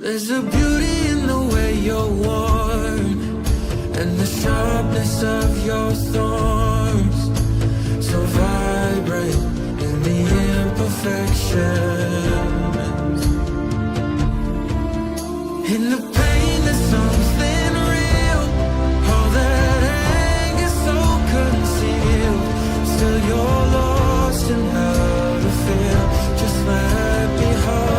There's a beauty in the way you're worn and the sharpness of your thorns, so vibrant in the imperfections. In the pain there's something real, all that anger so concealed. Still you're lost in how to feel, just let me hold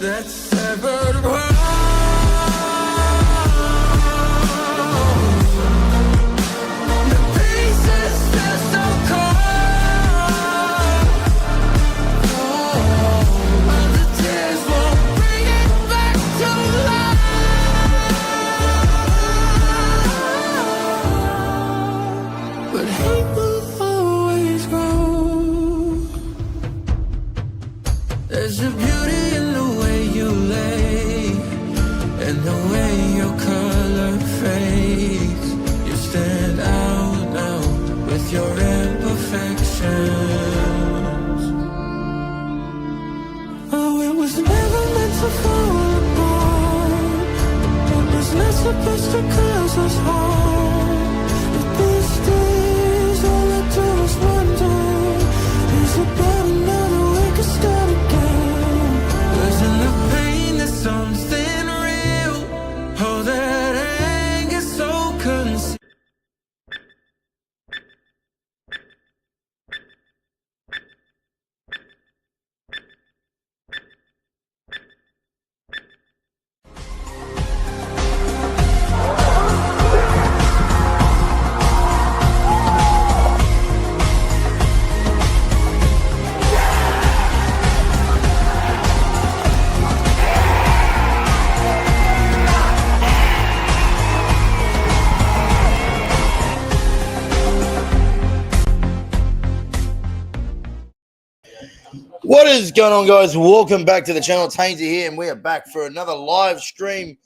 that severed world. There's a beauty in the way you lay and the way your color fades. You stand out now with your imperfections. Oh, it was never meant to fall apart. It was not supposed to cause us harm. But these days all I do is wonder, is it better now that we could start again? In the pain there's something real, all that anger so concealed. What is going on, guys? Welcome back to the channel. It's Haynesy here, and we are back for another live stream.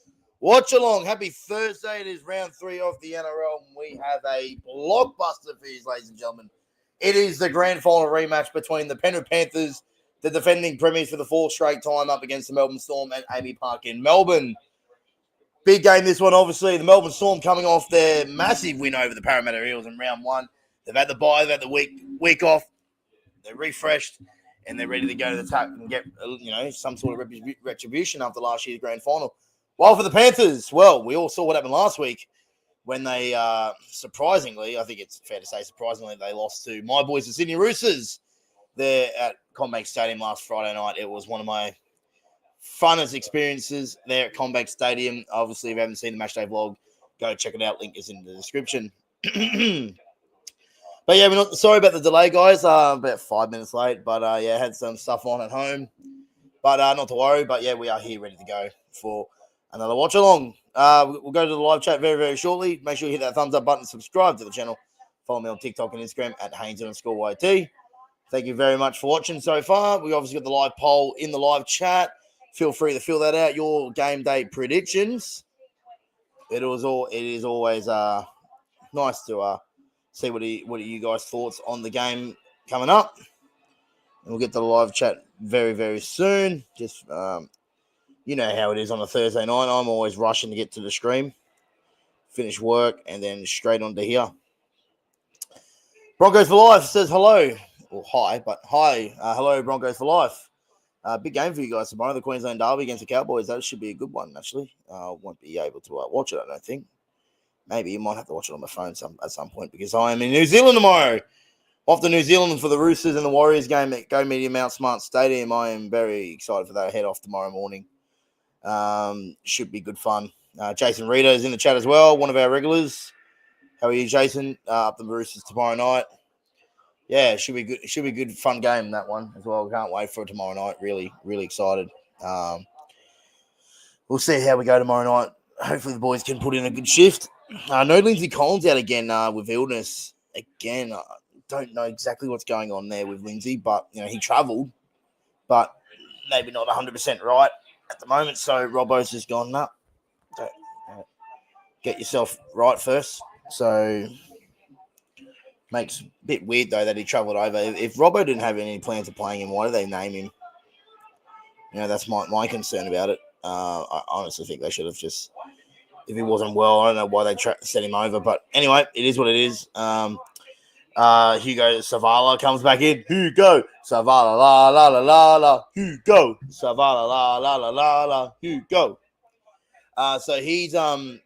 Watch along. Happy Thursday. It is round 3 of the NRL, and we have a blockbuster for you, ladies and gentlemen. It is the Grand Final Rematch between the Penrith Panthers, the defending premiers for the 4th straight time, up against the Melbourne Storm at Amy Park in Melbourne. Big game, this one, obviously. The Melbourne Storm coming off their massive win over the Parramatta Eels in round 1. They've had the bye, they've had the week off. They're refreshed, and they're ready to go to the top and get, some sort of retribution after last year's grand final. While for the Panthers, well, we all saw what happened last week when they, surprisingly, I think it's fair to say surprisingly, they lost to my boys, the Sydney Roosters, there at CommBank Stadium last Friday night. It was one of my funnest experiences there at CommBank Stadium. Obviously, if you haven't seen the Matchday vlog, go check it out. Link is in the description. But yeah, we're not sorry about the delay, guys. About 5 minutes late, but had some stuff on at home. But not to worry. But yeah, we are here ready to go for another watch along. We'll go to the live chat very, very shortly. Make sure you hit that thumbs up button, subscribe to the channel. Follow me on TikTok and Instagram at Haynes_YT. Thank you very much for watching so far. We obviously got the live poll in the live chat. Feel free to fill that out. Your game day predictions. It is always nice to see what are you guys' thoughts on the game coming up. And we'll get to the live chat very, very soon. Just, you know how it is on a Thursday night. I'm always rushing to get to the stream, finish work, and then straight onto here. Broncos for Life says hello. Well, hi, but hi. Hello, Broncos for Life. Big game for you guys tomorrow. The Queensland Derby against the Cowboys. That should be a good one, actually. Won't be able to watch it, I don't think. Maybe you might have to watch it on my phone at some point, because I am in New Zealand tomorrow. Off to New Zealand for the Roosters and the Warriors game at Go Media Mount Smart Stadium. I am very excited for that. I head off tomorrow morning. Should be good fun. Jason Rita is in the chat as well, one of our regulars. How are you, Jason? Up the Roosters tomorrow night. Yeah, should be good. Should be a good, fun game, that one as well. Can't wait for it tomorrow night. Really, really excited. We'll see how we go tomorrow night. Hopefully the boys can put in a good shift. No Lindsay Collins out again with illness. Again, I don't know exactly what's going on there with Lindsay, but he travelled. but maybe not 100% right at the moment. So Robbo's just gone up. Get yourself right first. So makes a bit weird though that he travelled over. If Robbo didn't have any plans of playing him, why do they name him? That's my concern about it. I honestly think they should have just, if he wasn't well, I don't know why they set him over. But anyway, it is what it is. Hugo Savala comes back in. Hugo Savala, la la la la la. Hugo Savala, la la la la la. Hugo. So he's coming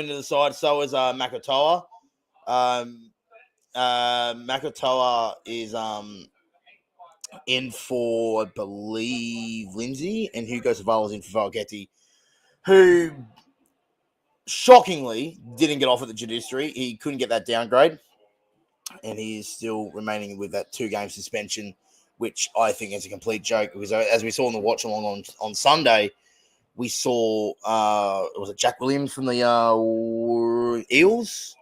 to the side. So is Makatoa. Makatoa is in for, I believe, Lindsay, and Hugo Savala's in for Valgetti, who shockingly didn't get off at the judiciary. He couldn't get that downgrade, and he is still remaining with that 2-game suspension, which I think is a complete joke, because as we saw in the watch along on Sunday, we saw was it Jack Williams from the Eels,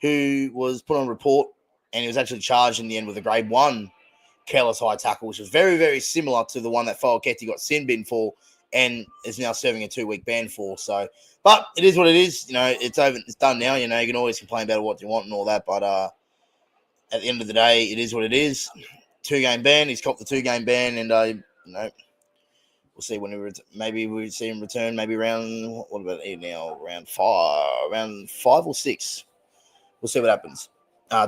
who was put on report, and he was actually charged in the end with a grade 1 careless high tackle, which was very, very similar to the one that Falketti got sin bin for and is now serving a 2-week ban for. So, but it is what it is. It's over. It's done now. You can always complain about what you want and all that, but at the end of the day, it is what it is. 2-game ban. He's copped the 2-game ban, and we'll see when maybe we see him return. Maybe around, what about it now? Around 5 or 6. We'll see what happens.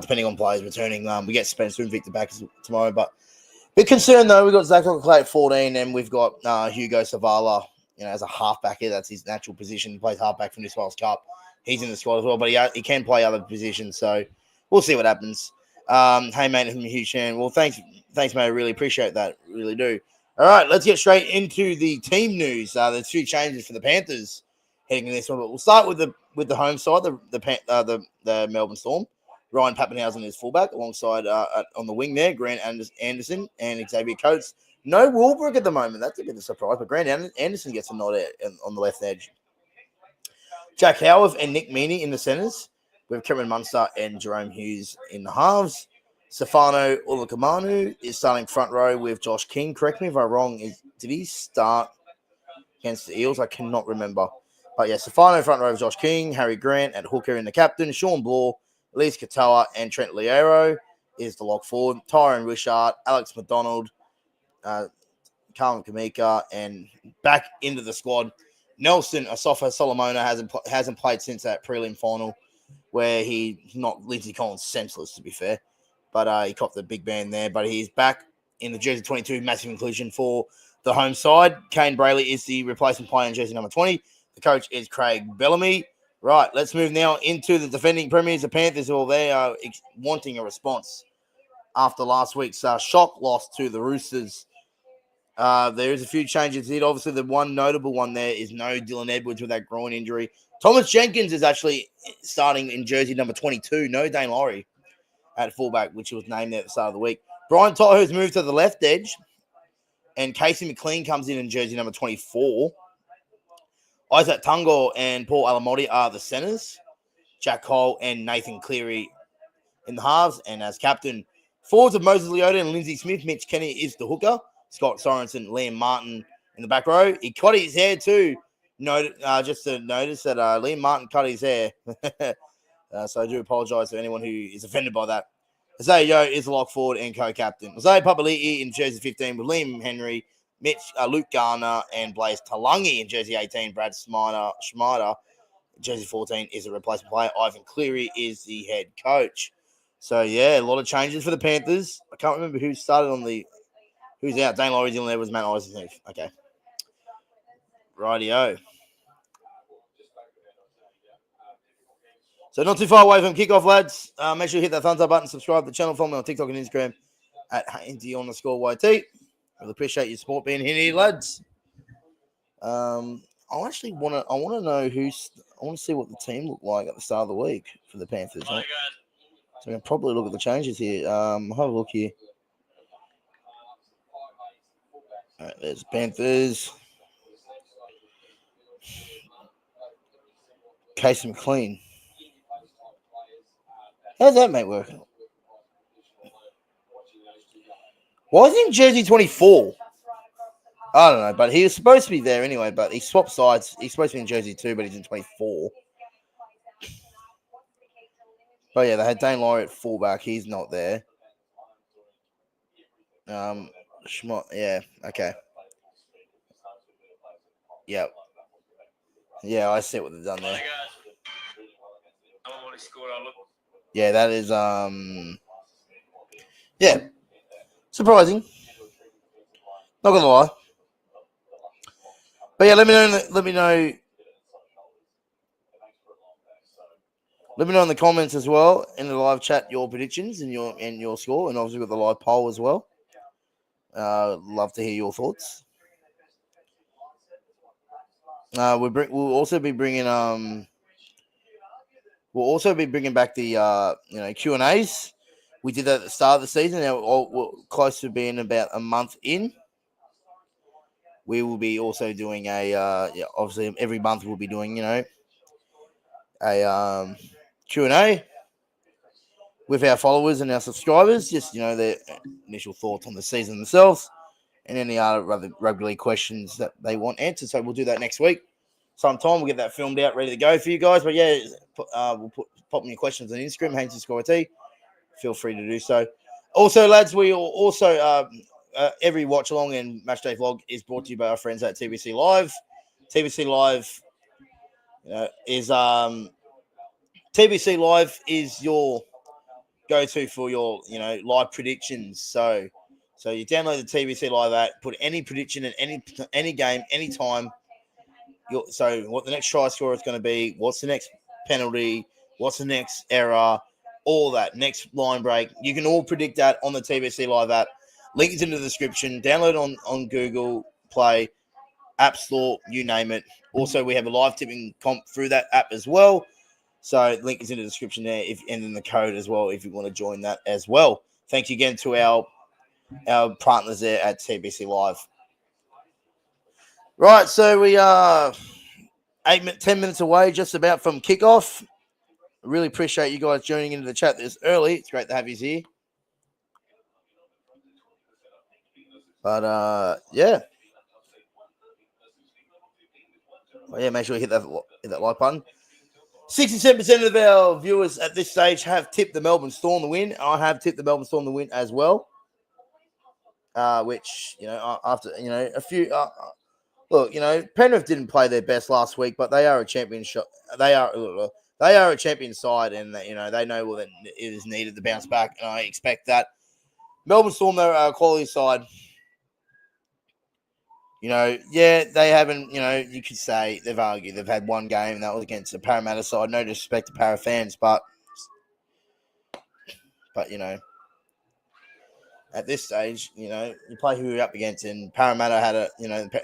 Depending on players returning. We get Spencer and Victor back tomorrow, but a bit concerned though. We've got Zach Clay at 14, and we've got Hugo Savala, as a halfback here. That's his natural position. He plays halfback for New South Wales Cup. He's in the squad as well, but he can play other positions, so we'll see what happens. Hey, mate, from Hugh Shan. Well, thanks, mate. I really appreciate that. Really do. All right, let's get straight into the team news. There's 2 changes for the Panthers heading in this one, but we'll start with the home side, the Melbourne Storm. Ryan Pappenhausen is fullback alongside on the wing there, Grant Anderson and Xavier Coates. No Wahlberg at the moment. That's a bit of a surprise, but Grant Anderson gets a nod on the left edge. Jack Howarth and Nick Meaney in the centres, with Cameron Munster and Jerome Hughes in the halves. Stefano Ulukamanu is starting front row with Josh King. Correct me if I'm wrong. Did he start against the Eels? I cannot remember. But yeah, Stefano front row with Josh King, Harry Grant at hooker in the captain, Sean Bloor, Elise Katoa and Trent Liero is the lock forward. Tyron Wishart, Alex McDonald, Carlin Kamika, and back into the squad. Nelson Asafa Solomona hasn't played since that prelim final, where he knocked Lindsay Collins senseless, to be fair. But he copped the big band there. But he's back in the jersey 22, massive inclusion for the home side. Kane Brayley is the replacement player in jersey number 20. The coach is Craig Bellamy. Right, let's move now into the defending premiers, the Panthers. Well, they are wanting a response after last week's shock loss to the Roosters. There is a few changes here. Obviously, the one notable one there is no Dylan Edwards with that groin injury. Thomas Jenkins is actually starting in jersey number 22. No Dane Laurie at fullback, which was named there at the start of the week. Brian To'o has moved to the left edge, and Casey McLean comes in jersey number 24. Isaac Tungo and Paul Alamotti are the centers. Jack Cole and Nathan Cleary in the halves. And as captain, forwards of Moses Leota and Lindsay Smith, Mitch Kenny is the hooker. Scott Sorensen, Liam Martin in the back row. He cut his hair too. Just to notice that Liam Martin cut his hair. So I do apologise to anyone who is offended by that. Isaiah Yeo is the lock forward and co-captain. Isaiah Papali'i in jersey 15 with Liam Henry, Luke Garner, and Blaze Talangi in jersey 18. Brad Schmider, jersey 14, is a replacement player. Ivan Cleary is the head coach. So, yeah, a lot of changes for the Panthers. I can't remember who started who's out. Dane Laurie's in there, was Matt Eisenhuth. Okay. Rightio. So not too far away from kickoff, lads. Make sure you hit that thumbs up button, subscribe to the channel, follow me on TikTok and Instagram at Haynesy_YT. I appreciate your support being here, lads. I want to know I want to see what the team looked like at the start of the week for the Panthers. Right? So I can probably look at the changes here. I'll have a look here. All right, there's the Panthers. Casey McLean. How's that mate working? Why is he in jersey 24? I don't know, but he was supposed to be there anyway, but he swapped sides. He's supposed to be in jersey 2, but he's in 24. But yeah, they had Dane Laurie at fullback. He's not there. Yeah, okay. Yep. Yeah, I see what they've done there. Yeah, that is yeah, surprising. Not gonna lie. But yeah, let me know. Let me know in the comments as well in the live chat your predictions and your score, and obviously with the live poll as well. Love to hear your thoughts. We'll also be bringing back the Q&As. We did that at the start of the season. Now we're close to being about a month in. We will be also doing obviously every month we'll be doing a Q&A with our followers and our subscribers, just their initial thoughts on the season themselves and any other rugby league questions that they want answered. So we'll do that next week. Sometime we'll get that filmed out, ready to go for you guys. But yeah, we'll pop me your questions on Instagram, Haynesy Score T. Feel free to do so. Also, lads, we also every watch along and match day vlog is brought to you by our friends at TBC Live. TBC Live TBC Live is your go-to for your live predictions. So you download the TBC Live app, put any prediction in any game, anytime. So what the next try score is going to be, what's the next penalty, what's the next error, all that, next line break. You can all predict that on the TBC Live app. Link is in the description. Download on Google Play, App Store, you name it. Also, we have a live tipping comp through that app as well. So link is in the description there, and in the code as well if you want to join that as well. Thank you again to our partners there at TBC Live. Right, so we are 10 minutes away just about from kickoff. Really appreciate you guys joining into the chat this early. It's great to have you here. But yeah. Well, yeah, make sure you hit that like button. 67% of our viewers at this stage have tipped the Melbourne Storm to win. I have tipped the Melbourne Storm to win as well. Which, after, a few... look, Penrith didn't play their best last week, but they are a championship. They are a champion side, and they know what it is needed to bounce back, and I expect that. Melbourne Storm, they're a quality side. They haven't, you could say they've argued. They've had one game, and that was against the Parramatta side. No disrespect to Para fans, but at this stage, you play who you're up against, and Parramatta had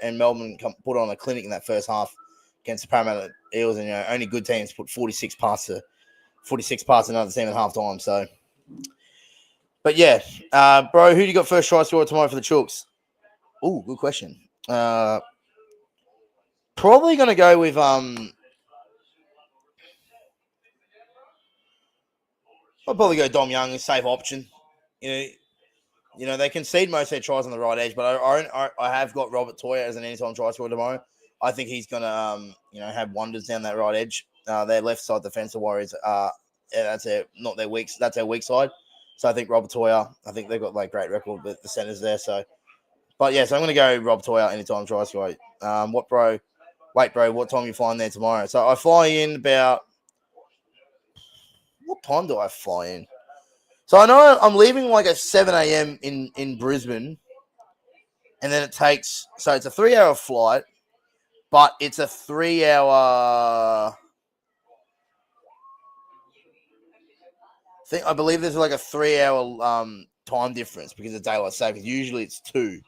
and Melbourne put on a clinic in that first half against the Parramatta Eels, and only good teams put 46 past another team at halftime. So, but yeah, bro, who do you got first try scorer tomorrow for the Chooks? Oh, good question. Probably gonna go with I'll probably go Dom Young, a safe option. They concede most of their tries on the right edge, but I have got Robert Toya as an anytime try scorer tomorrow. I think he's going to, have wonders down that right edge. Their left side defensive Warriors, that's their weak side. So I think Robert Toya, I think they've got great record with the centers there. So, but yeah, so I'm going to go Rob Toya anytime try scorer. What time are you flying there tomorrow? So I fly in about, what time do I fly in? So I know I'm leaving at 7 a.m. in Brisbane, and then it's a 3-hour flight, but it's a 3-hour. I believe there's a 3-hour time difference because of daylight savings. Usually it's 2,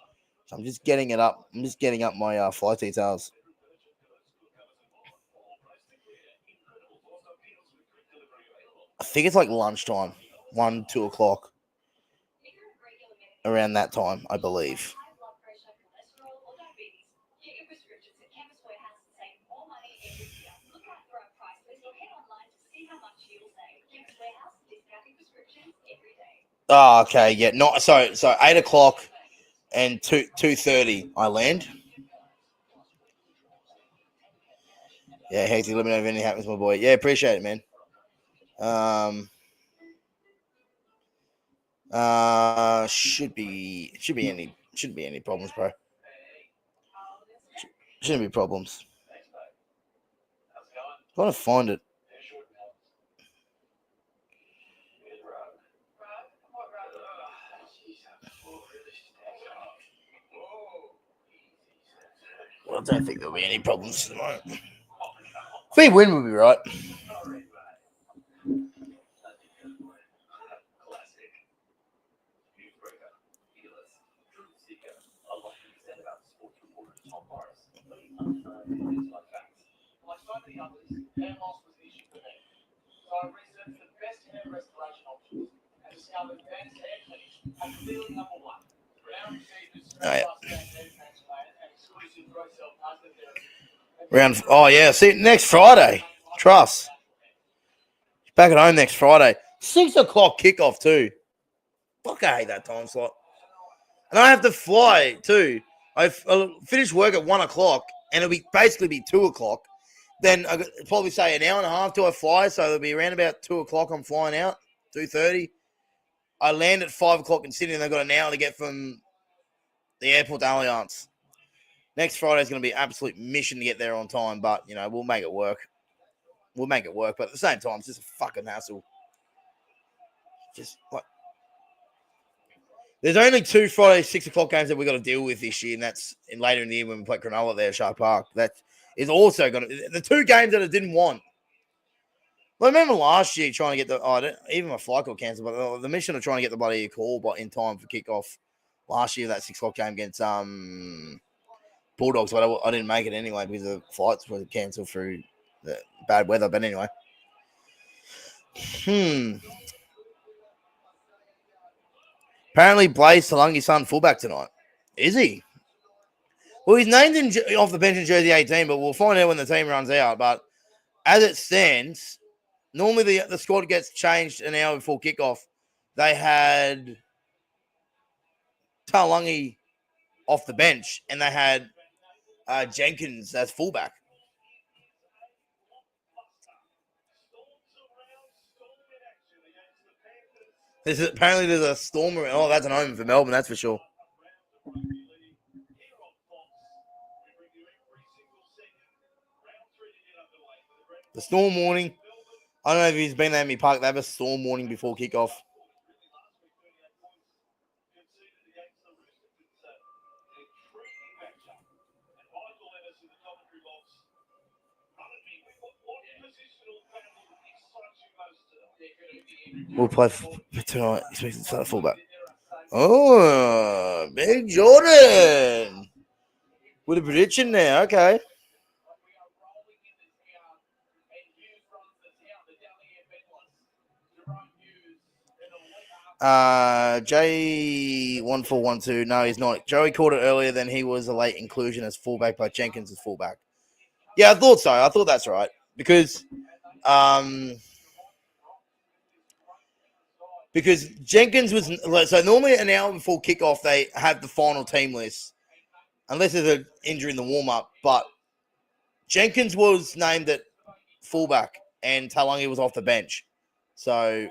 so I'm just getting it up. I'm just getting up my flight details. I think it's lunchtime, 1-2 o'clock. Around that time, I believe. Oh, okay, yeah. So 8 o'clock and 2:30 I land. Yeah, Haynesy, let me know if anything happens, my boy. Yeah, appreciate it, man. Shouldn't be any problems, bro. Shouldn't be problems. I'm trying to find it. Well, I don't think there'll be any problems tomorrow. If we win, we'll be right. Oh, yeah. See, next Friday. Trust. Back at home next Friday. 6 o'clock kickoff, too. Fuck, I hate that time slot. And I have to fly, too. I'll finish work at 1 o'clock, and it'll basically be 2 o'clock. Then I'll probably say an hour and a half till I fly, so it'll be around about 2 o'clock I'm flying out, 2:30. I land at 5 o'clock in Sydney, and I've got an hour to get from the airport to Allianz. Next Friday is going to be an absolute mission to get there on time, but, we'll make it work. But at the same time, it's just a fucking hassle. Just like, there's only 2 Friday 6 o'clock games that we've got to deal with this year, and that's later in the year when we play Cronulla there at Shark Park. That is also going to the 2 games that I didn't want. I remember last year trying to get even my flight got cancelled, but the mission of trying to get the bloody call in time for kickoff last year, that 6 o'clock game against Bulldogs, but I didn't make it anyway because the flights were cancelled through the bad weather. But anyway, apparently Blaze Talangi's son fullback tonight. Is he? Well, he's named off the bench in jersey 18, but we'll find out when the team runs out. But as it stands, normally the squad gets changed an hour before kickoff. They had Talangi off the bench, and they had Jenkins as fullback. Apparently there's a storm around. Oh, that's an omen for Melbourne, that's for sure. The storm warning. I don't know if he's been there at me park. They have a storm warning before kickoff. We'll play tonight. Expecting to start fullback. Oh, Big Jordan. With a prediction there. Okay. J1412. No, he's not. Joey called it earlier. Then he was a late inclusion as fullback, but Jenkins is fullback. Yeah, I thought so. I thought that's right because Jenkins was so normally an hour before kickoff they have the final team list, unless there's an injury in the warm up. But Jenkins was named at fullback and Talangi was off the bench, so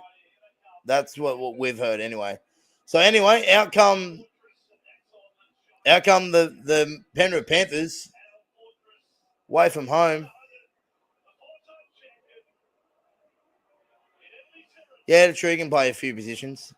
that's what we've heard anyway. So anyway, outcome the Penrith Panthers away from home. Yeah, the tree can play a few positions.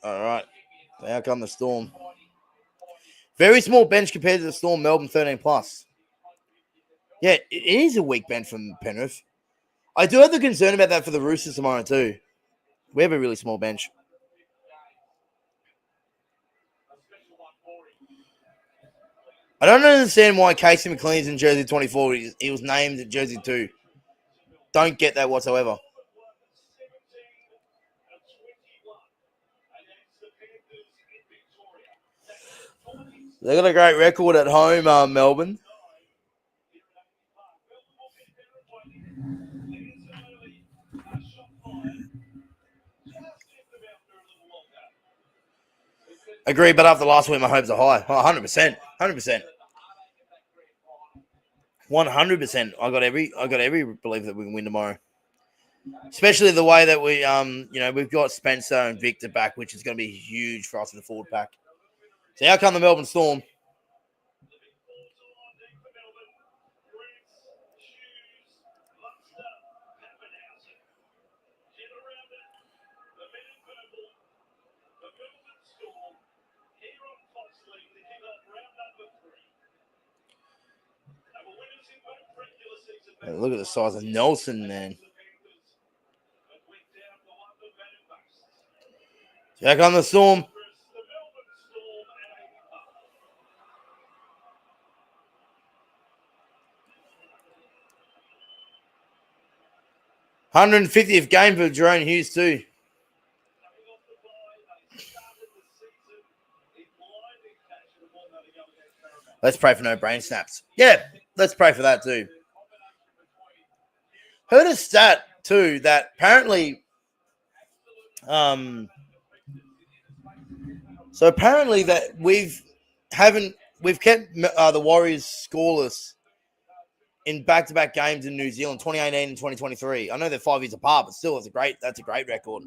All right. Out come the Storm. Very small bench compared to the Storm. Melbourne 13 plus. Yeah, it is a weak bench from Penrith. I do have the concern about that for the Roosters tomorrow too. We have a really small bench. I don't understand why Casey McLean's in jersey 24. He was named at jersey 2. Don't get that whatsoever. They got a great record at home, Melbourne. Agree, but after last week, my hopes are high. 100%. 100%. 100%. I got every belief that we can win tomorrow. Especially the way that we've got Spencer and Victor back, which is going to be huge for us in the forward pack. So how come the Melbourne Storm? Look at the size of Nelson, man. Check on the Storm. $150th game for Jerome Hughes too. Let's pray for no brain snaps. Yeah, let's pray for that too. Heard a stat too that apparently, so apparently that we've kept the Warriors scoreless in back-to-back games in New Zealand, 2018 and 2023. I know they're 5 years apart, but still, that's a great record.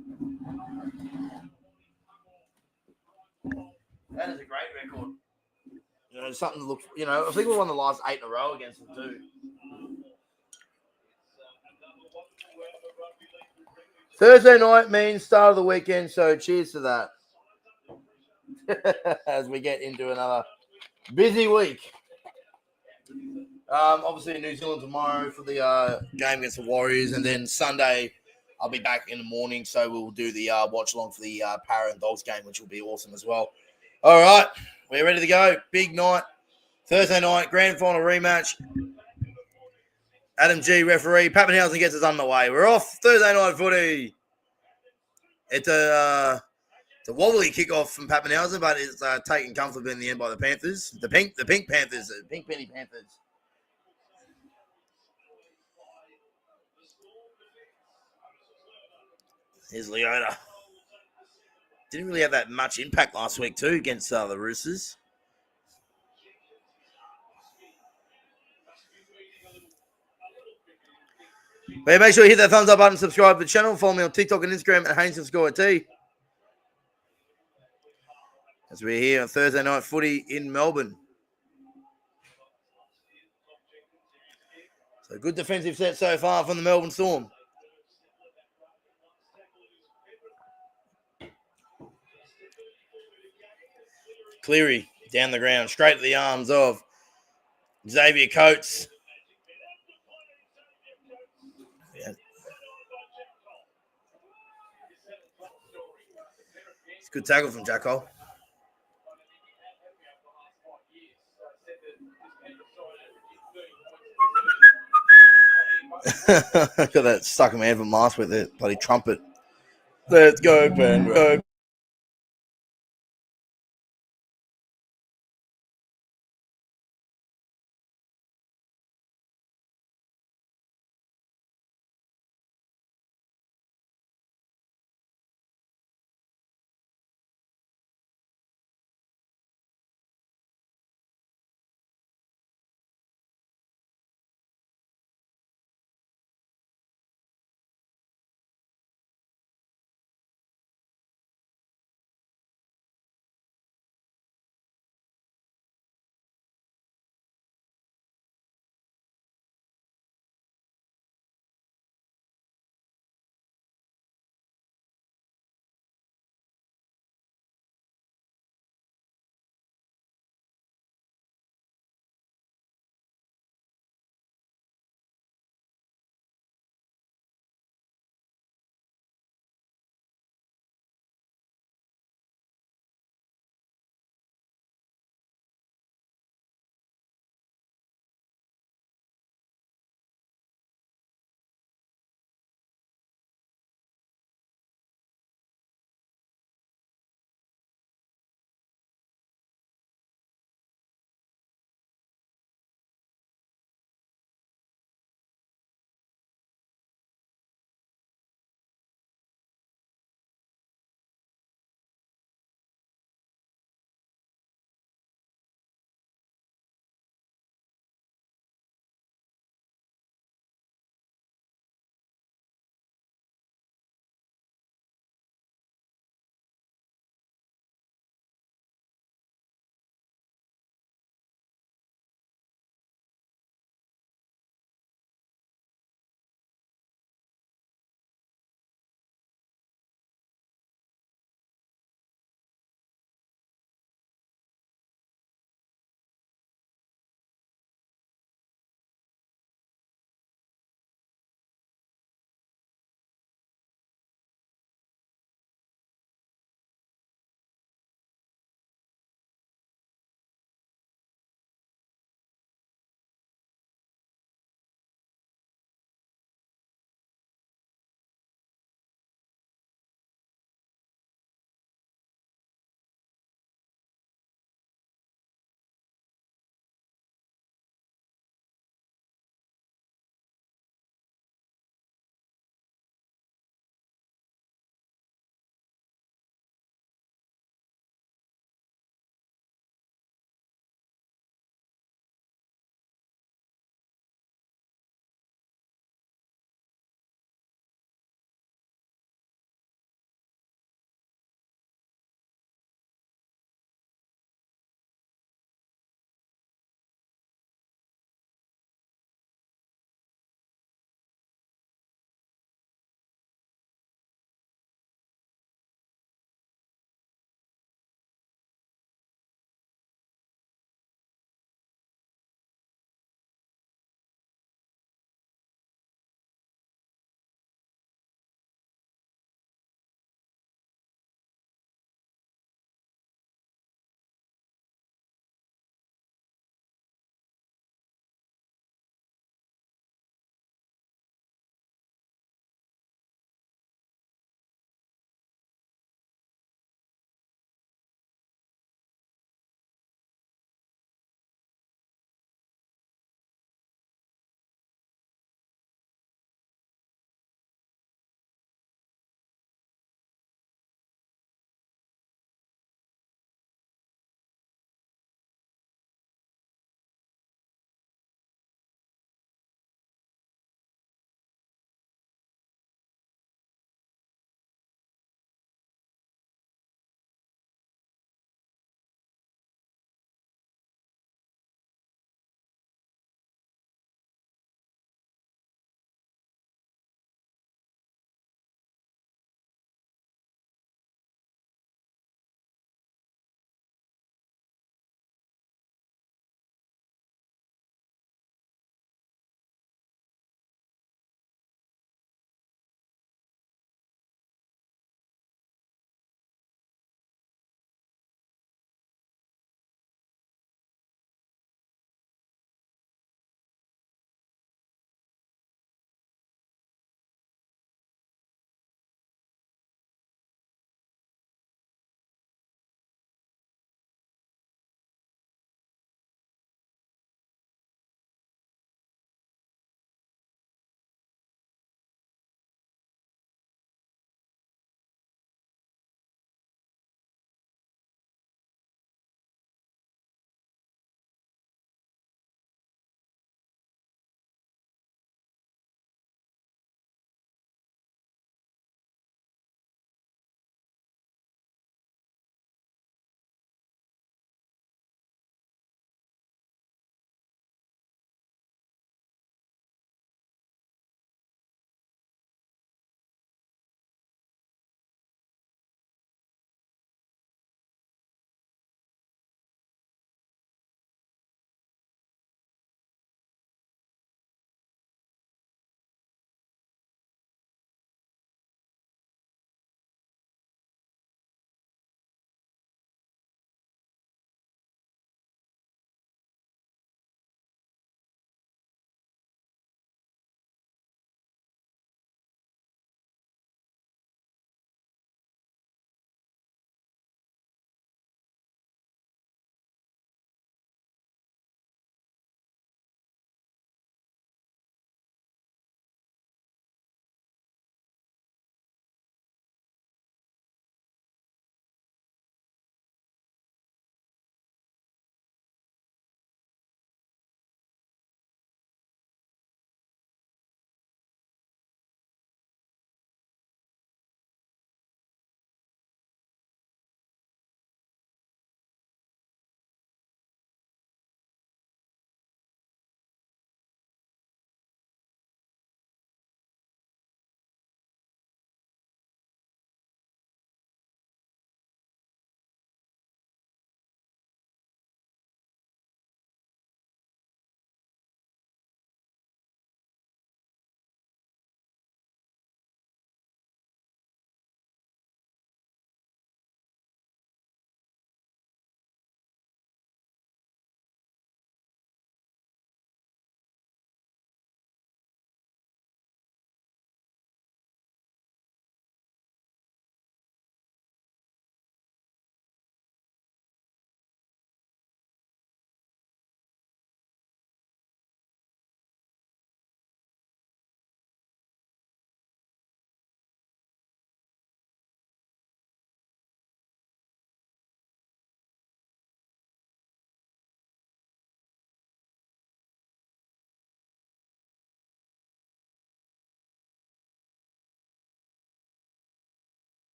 That is a great record. Something to look. I think we won the last 8 in a row against them too. Thursday night means start of the weekend, so cheers to that. As we get into another busy week. Obviously in New Zealand tomorrow for the game against the Warriors, and then Sunday I'll be back in the morning, so we'll do the watch along for the Para and Dogs game, which will be awesome as well. All right, we're ready to go. Big night, Thursday night, Grand Final Rematch. Adam G, referee. Pappenhausen gets us underway. We're off. Thursday night footy. It's a wobbly kickoff from Pappenhausen, but it's taken comfortably in the end by the Panthers. The pink Panthers, the pink penny Panthers. Here's Leota. Didn't really have that much impact last week too against the Roosters. But yeah, make sure you hit that thumbs up button, subscribe to the channel, follow me on TikTok and Instagram at Haynesy_T. As we're here on Thursday night footy in Melbourne. So good defensive set so far from the Melbourne Storm. Cleary down the ground, straight to the arms of Xavier Coates. Yeah. It's a good tackle from Jack Cole. Got that stuck in my head from last week, that bloody trumpet. Let's go, Penrith.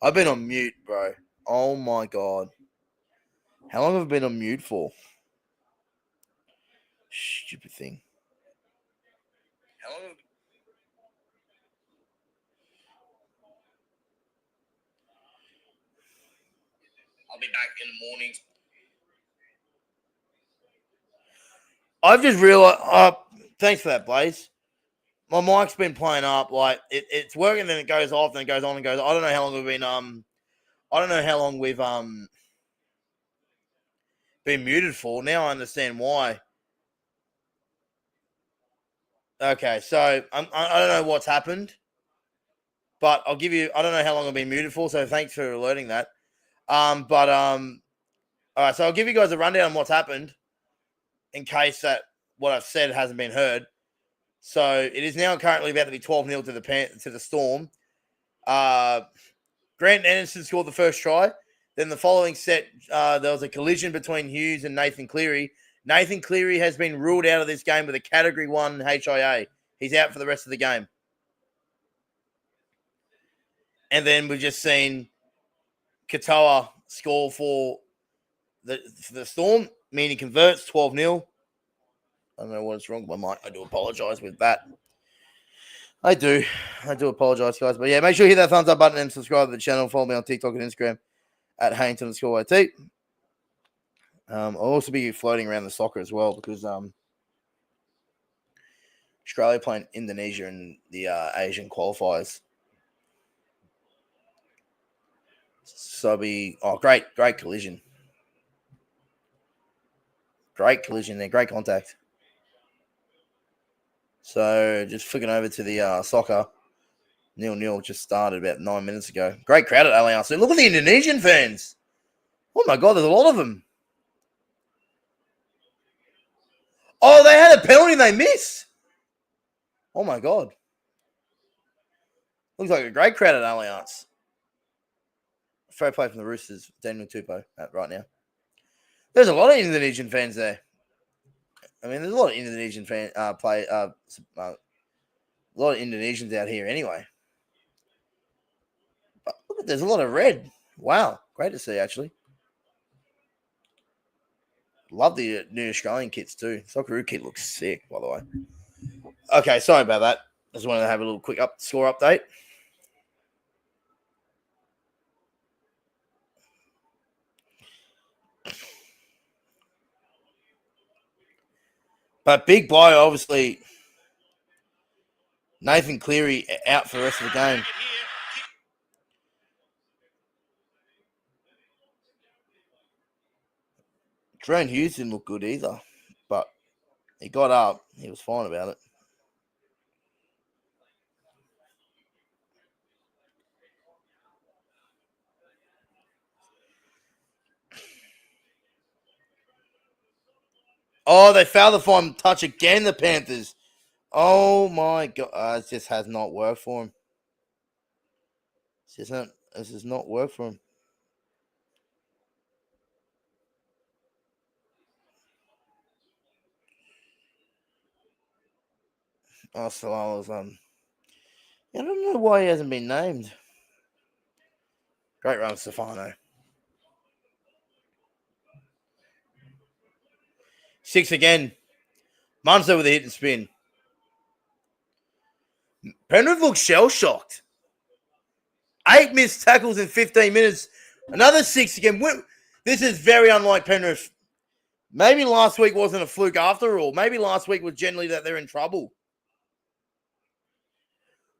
I've been on mute, bro. Oh my god. How long have I been on mute for? Stupid thing. How long have I'll be back in the mornings. I've just realized. Thanks for that, Blaze. My mic's been playing up. Like it's working, then it goes off, then it goes on and goes. I don't know how long we've been. I don't know how long we've been muted for. Now I understand why. Okay, so I don't know what's happened, but I'll give you. I don't know how long I've been muted for. So thanks for alerting that. All right. So I'll give you guys a rundown on what's happened, in case that what I've said hasn't been heard. So it is now currently about to be 12-0 to the Storm. Grant Anderson scored the first try. Then the following set, there was a collision between Hughes and Nathan Cleary. Nathan Cleary has been ruled out of this game with a Category 1 HIA. He's out for the rest of the game. And then we've just seen Katoa score for the Storm, meaning converts 12-0. I don't know what's wrong with my mic. I do apologize with that. I do apologize, guys. But yeah, make sure you hit that thumbs up button and subscribe to the channel. Follow me on TikTok and Instagram at Haynesy_YT. I'll also be floating around the soccer as well because Australia playing Indonesia in the Asian qualifiers. So great collision. Great collision there, great contact. So just flicking over to the soccer. 0-0 just started about 9 minutes ago. Great crowd at Allianz. Look at the Indonesian fans. Oh my God, there's a lot of them. Oh, they had a penalty they missed. Oh my God. Looks like a great crowd at Allianz. Fair play from the Roosters, Daniel Tupou right now. There's a lot of Indonesian fans there. I mean, there's a lot of Indonesian a lot of Indonesians out here anyway. But look, there's a lot of red. Wow, great to see actually. Love the new Australian kits too. Socceroo kit looks sick, by the way. Okay, sorry about that. I just wanted to have a little quick score update. But big blow, obviously. Nathan Cleary out for the rest of the game. Drone Hughes didn't look good either, but he got up. He was fine about it. Oh, they fouled the fine touch again, the Panthers. Oh, my God. It just has not worked for him. This has not worked for him. Oh, Salala's I don't know why he hasn't been named. Great run, Stefano. 6 again. Munster with a hit and spin. Penrith looks shell-shocked. 8 missed tackles in 15 minutes. Another 6 again. This is very unlike Penrith. Maybe last week wasn't a fluke after all. Maybe last week was generally that they're in trouble.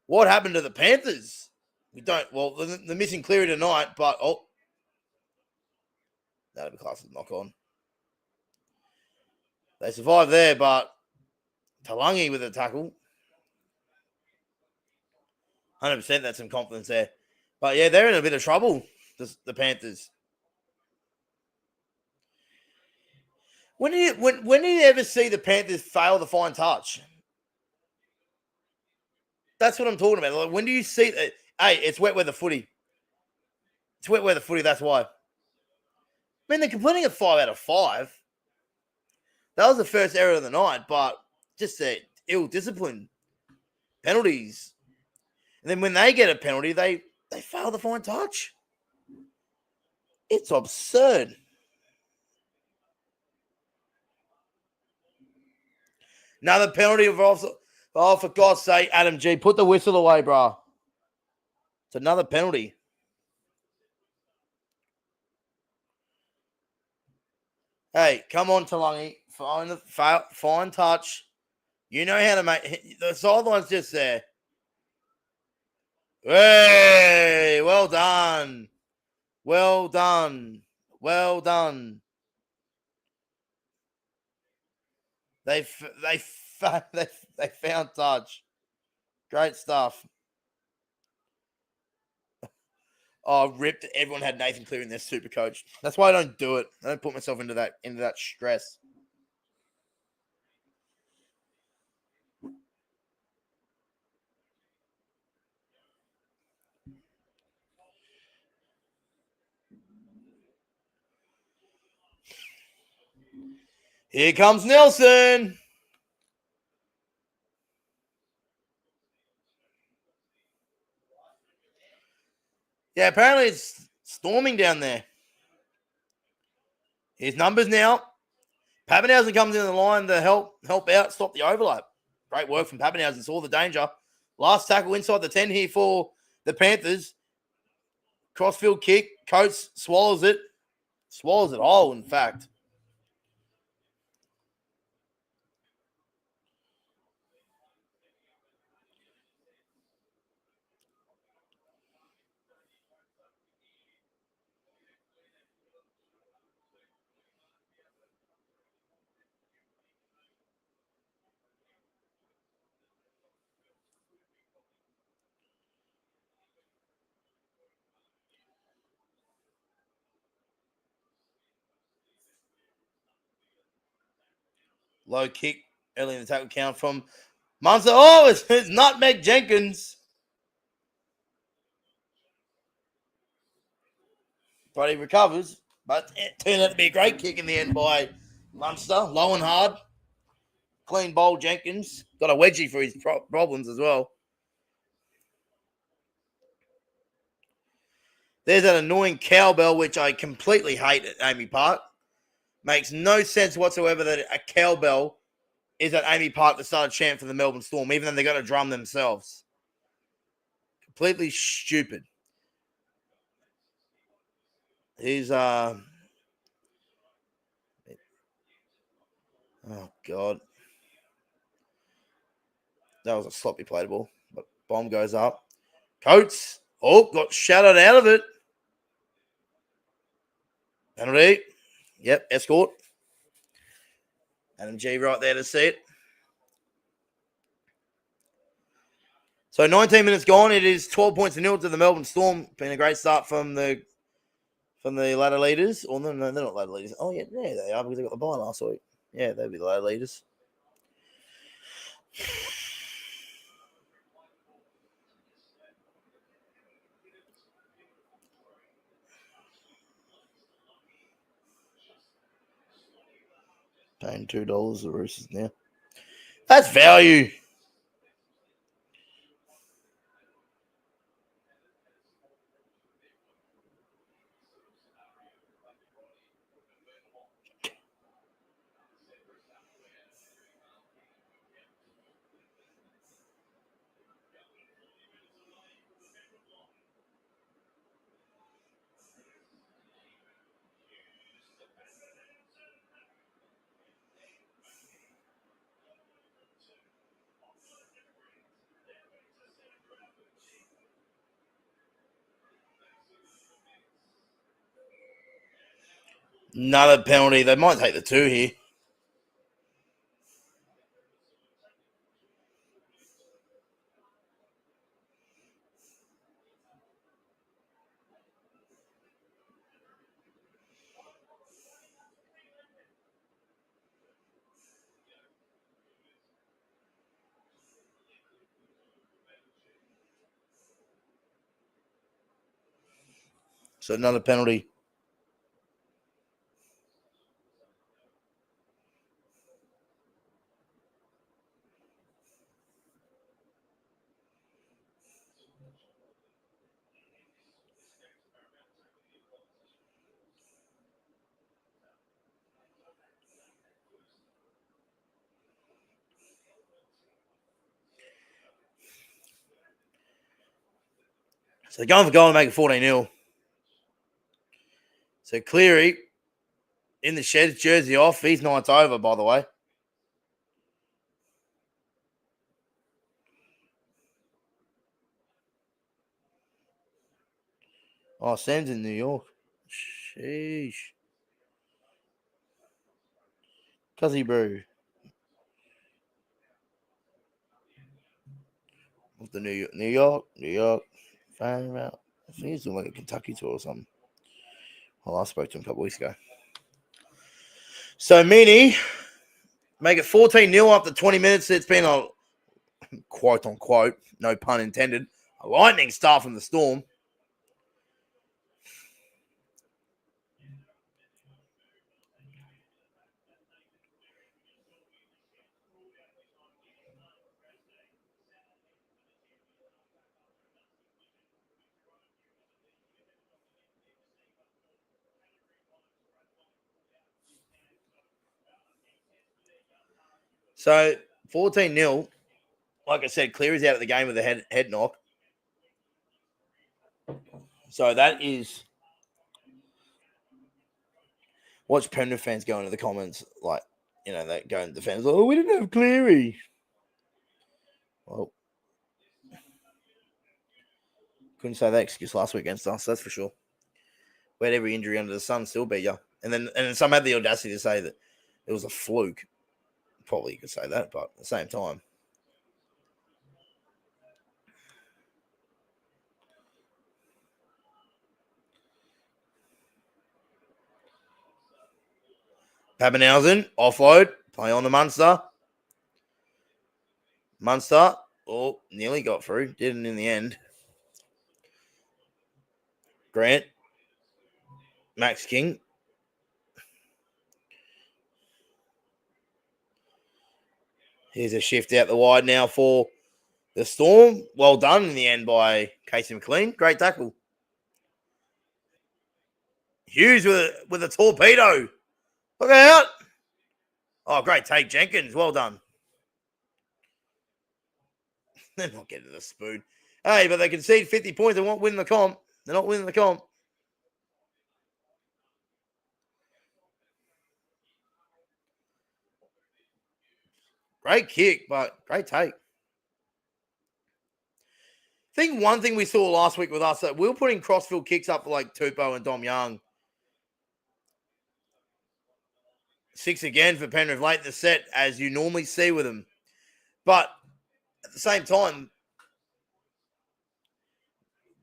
What happened to the Panthers? We don't. Well, the missing Cleary tonight, but that'll be classed as knock on. They survived there, but Talangi with a tackle. 100% that's some confidence there. But yeah, they're in a bit of trouble, the Panthers. When did you ever see the Panthers fail the fine touch? That's what I'm talking about. Like, when do you see that? Hey, it's wet weather footy. It's wet weather footy, that's why. I mean, they're completing a 5 out of 5. That was the first error of the night, but just ill discipline. Penalties. And then when they get a penalty, they They fail the fine touch. It's absurd. Another penalty of offside. Oh, for God's sake, Adam G, put the whistle away, bro. It's another penalty. Hey, come on, Talangi. Fine touch. You know how to make the sideline's just there. Hey, well done. Well done. Well done. They found touch. Great stuff. Oh, ripped. Everyone had Nathan Cleary in their super coach. That's why I don't do it. I don't put myself into that stress. Here comes Nelson. Yeah, apparently it's storming down there. His numbers now. Pappenhausen comes in the line to help out, stop the overlap. Great work from Pappenhausen. Saw the danger. Last tackle inside the 10 here for the Panthers. Crossfield kick. Coates swallows it. Swallows it whole, in fact. Low kick early in the tackle count from Munster. Oh, it's Nutmeg Jenkins. But he recovers. But it turned out to be a great kick in the end by Munster. Low and hard. Clean bowl Jenkins. Got a wedgie for his problems as well. There's that annoying cowbell, which I completely hate at Amy Park. Makes no sense whatsoever that a cowbell is at Amy Park to start a chant for the Melbourne Storm, even though they got a drum themselves. Completely stupid. He's oh God. That was a sloppy play ball. But bomb goes up. Coates. Oh, got shouted out of it. Penalty. Yep, escort. Adam G right there to see it. So 19 minutes gone. It is 12 points to nil to the Melbourne Storm. Been a great start from the ladder leaders. Or no, they're not ladder leaders. Oh, yeah, they are because they got the bye last week. Yeah, they'll be the ladder leaders. Paying $2 the Roosters now. That's value. Another penalty. They might take the 2 here. So another penalty. So they're going for goal to make it 14-0. So Cleary in the shed, jersey off. His night's over, by the way. Oh, Sam's in New York. Sheesh. Cuzzy Brew. What's the New York. Fan out. I think he's doing like a Kentucky tour or something. Well, I spoke to him a couple weeks ago. So Meany make it 14-0 after 20 minutes. It's been a quote unquote, no pun intended, a lightning start from the Storm. So 14-0. Like I said, Cleary's out of the game with a head knock. So that is. Watch Penrith fans go into the comments like, they go into the fans like, oh, we didn't have Cleary. Well, couldn't say that excuse last week against us, that's for sure. We had every injury under the sun, still beat you. And then some had the audacity to say that it was a fluke. Probably you could say that, but at the same time. Pappenhausen, offload, play on the Munster. Munster, nearly got through. Didn't in the end. Grant, Max King. Here's a shift out the wide now for the Storm. Well done in the end by Casey McLean. Great tackle. Hughes with a torpedo. Look out. Oh, great take, Jenkins. Well done. They're not getting the spoon. Hey, but they concede 50 points. They won't win the comp. They're not winning the comp. Great kick, but great take. I think one thing we saw last week with us, that we were putting crossfield kicks up for like Tupou and Dom Young. 6 again for Penrith late in the set, as you normally see with them. But at the same time,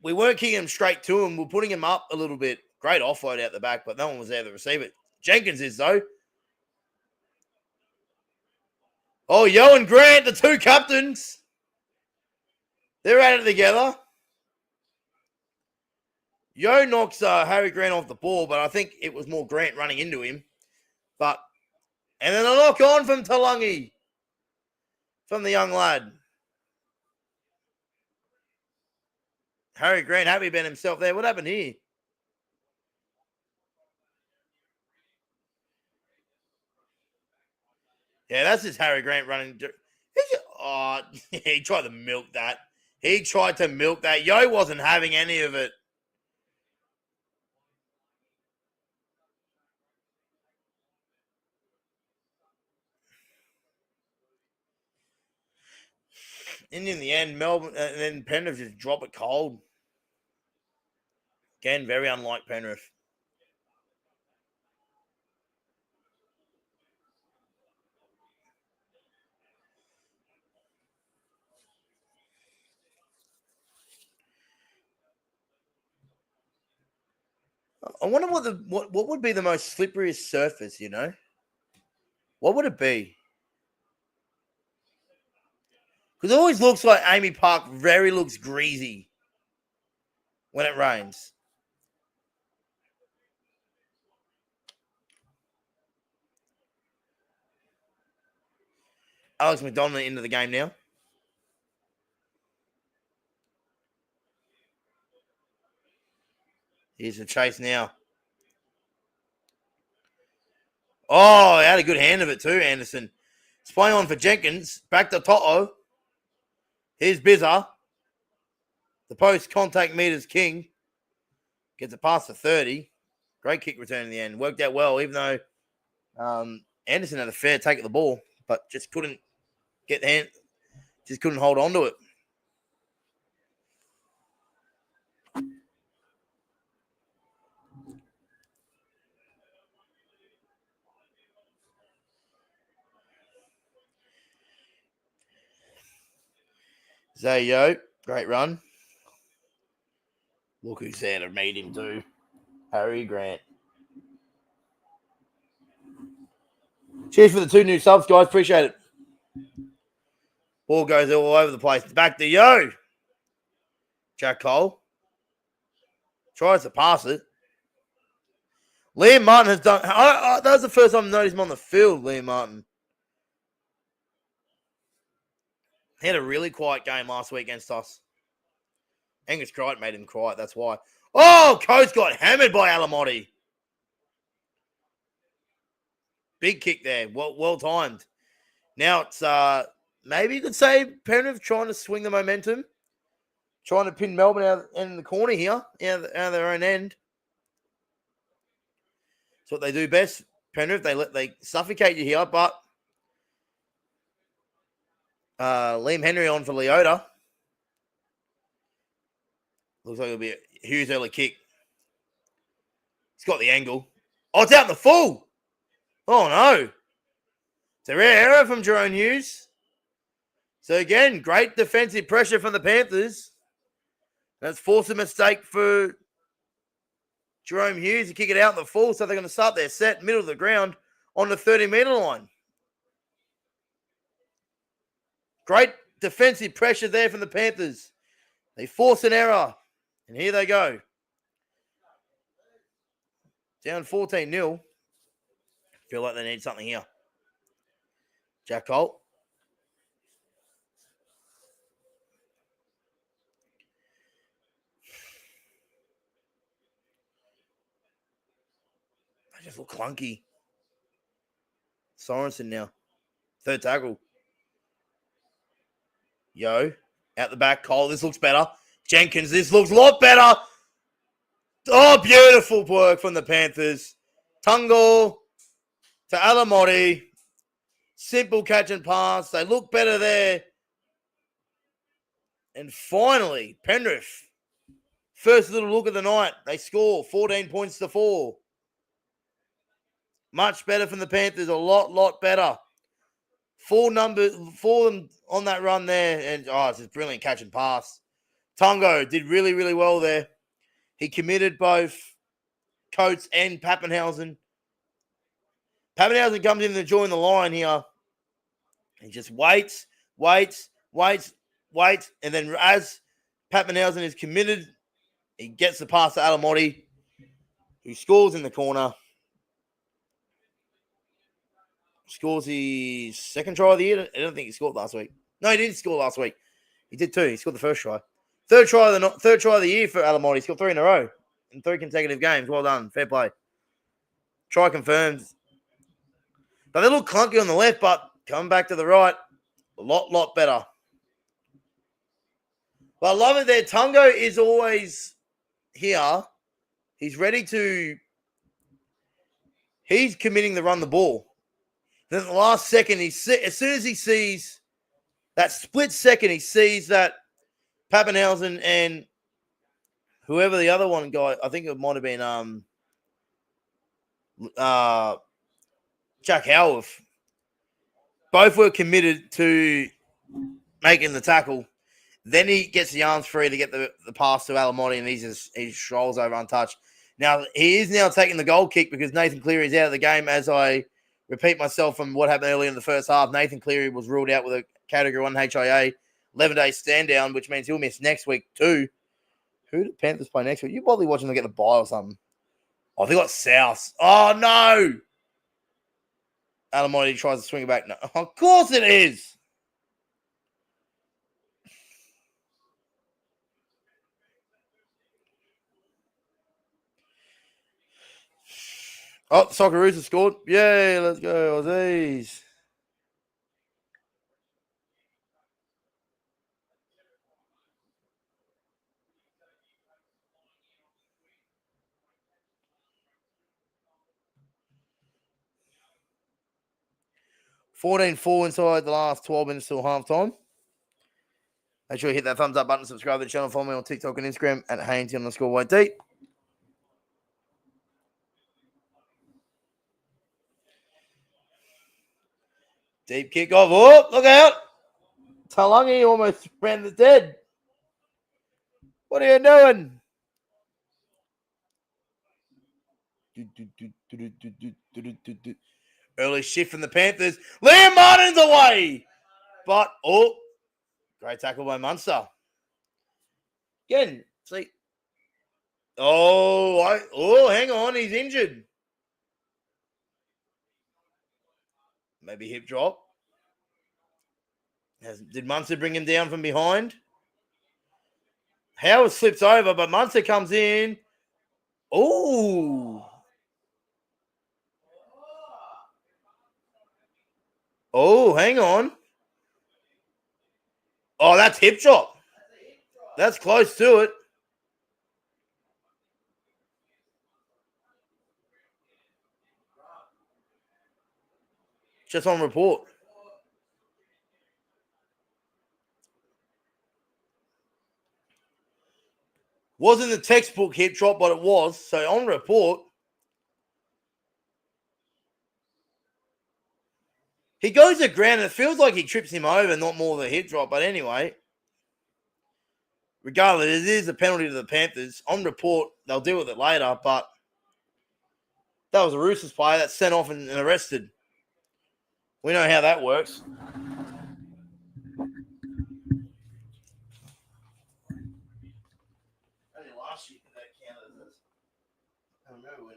we weren't kicking them straight to him. We're putting him up a little bit. Great offload out the back, but no one was there to receive it. Jenkins is, though. Oh, Yo and Grant, the two captains. They're at it together. Yo knocks Harry Grant off the ball, but I think it was more Grant running into him. And then a knock on from Talangi. From the young lad. Harry Grant happy about himself there. What happened here? Yeah, that's just Harry Grant running. He tried to milk that. Yo wasn't having any of it. And in the end, Melbourne and then Penrith just drop it cold. Again, very unlike Penrith. I wonder what would be the most slipperiest surface, What would it be? Because it always looks like Amy Park very looks greasy when it rains. Alex McDonald into the game now. Here's the chase now. Oh, he had a good hand of it too, Anderson. It's playing on for Jenkins. Back to Toto. Here's Bizza. The post-contact meters king. Gets it past the 30. Great kick return in the end. Worked out well, even though Anderson had a fair take at the ball, but just couldn't get the hand, just couldn't hold on to it. Zayo, great run. Look who's there to meet him too. Harry Grant. Cheers for the 2 new subs, guys. Appreciate it. Ball goes all over the place. Back to Yo. Jack Cole. Tries to pass it. Liam Martin has done... that was the first time I noticed him on the field, Liam Martin. He had a really quiet game last week against us. Angus Crichton made him quiet, that's why. Oh, Coates got hammered by Alamotti. Big kick there. Well timed. Now it's maybe you could say Penrith trying to swing the momentum. Trying to pin Melbourne out in the corner here. Out of their own end. That's what they do best. Penrith, they suffocate you here, but Liam Henry on for Leota. Looks like it'll be a Hughes early kick. He's got the angle. Oh, it's out in the full. Oh, no. It's a rare error from Jerome Hughes. So, again, great defensive pressure from the Panthers. That's forced a mistake for Jerome Hughes to kick it out in the full. So, they're going to start their set middle of the ground on the 30-metre line. Great defensive pressure there from the Panthers. They force an error. And here they go. Down 14-0. Feel like they need something here. Jack Holt. They just look clunky. Sorensen now. Third tackle. Yo. Out the back. Cole. This looks better. Jenkins. This looks a lot better. Oh, beautiful work from the Panthers. Tungle to Alamotti. Simple catch and pass. They look better there. And finally, Penrith. First little look of the night. They score 14 points to 4. Much better from the Panthers. A lot better. 4 on that run there. And, it's a brilliant catch and pass. Tungo did really well there. He committed both Coates and Pappenhausen. Pappenhausen comes in to join the line here. He just waits. And then as Pappenhausen is committed, he gets the pass to Alamotti, who scores in the corner. Scores his second try of the year. I don't think he scored last week. No, he did score last week. He did too. He scored the first try. Third try of the year for Alamotti. He scored 3 in a row in 3 consecutive games. Well done. Fair play. Try confirmed. But they look clunky on the left, but coming back to the right, a lot better. But I love it there. Tungo is always here. He's ready to... He's committing to run the ball. Then at the last second, as soon as he sees that split second, he sees that Pappenhausen and whoever the other one guy, I think it might have been Jack Howarth, both were committed to making the tackle. Then he gets the arms free to get the pass to Alamotti, and he strolls over untouched. Now, he is now taking the goal kick because Nathan Cleary is out of the game. As I repeat myself from what happened earlier in the first half, Nathan Cleary was ruled out with a Category 1 HIA, 11-day stand down, which means he'll miss next week too. Who did Panthers play next week? You're probably watching them get the bye or something. Oh, they got South. Oh, no. Alamotti tries to swing it back. No, of course it is. Oh, Socceroos has scored. Yay, let's go, Aussies. 14-4 inside the last 12 minutes till halftime. Make sure you hit that thumbs up button, subscribe to the channel, follow me on TikTok and Instagram at Haynesy_YT. Deep kick off. Oh, look out. Talangi almost ran the dead. What are you doing? Early shift from the Panthers. Liam Martin's away. But, great tackle by Munster. Again, see. Hang on. He's injured. Maybe hip drop. Did Munster bring him down from behind? Howard slips over, but Munster comes in. Oh, hang on. Oh, that's hip drop. That's close to it. Just on report. Wasn't the textbook hip drop, but it was. So on report, he goes to ground and it feels like he trips him over, not more than a hip drop. But anyway, regardless, it is a penalty to the Panthers. On report, they'll deal with it later, but that was a Roosters player that's sent off and arrested. We know how that works. Only last year that counted as I remember when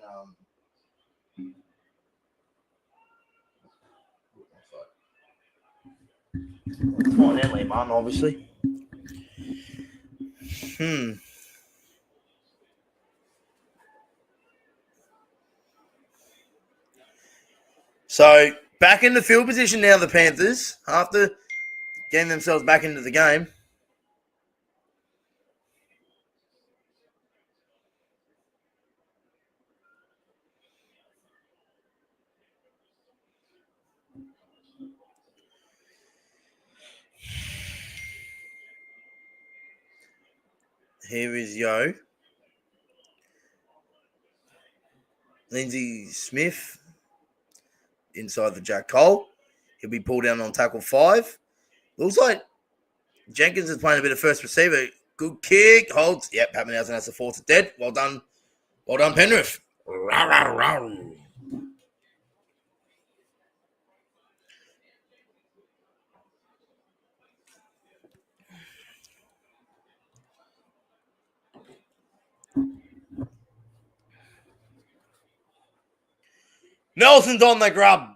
Fine Emily Martin, obviously. So back in the field position now, the Panthers, after getting themselves back into the game. Here is Yo. Lindsay Smith inside the Jack Cole. He'll be pulled down on tackle 5. Looks like Jenkins is playing a bit of first receiver. Good kick. Holds. Yep, Pappenhausen has the fourth dead. Well done. Well done, Penrith. Row, row, row. Nelson's on the grub.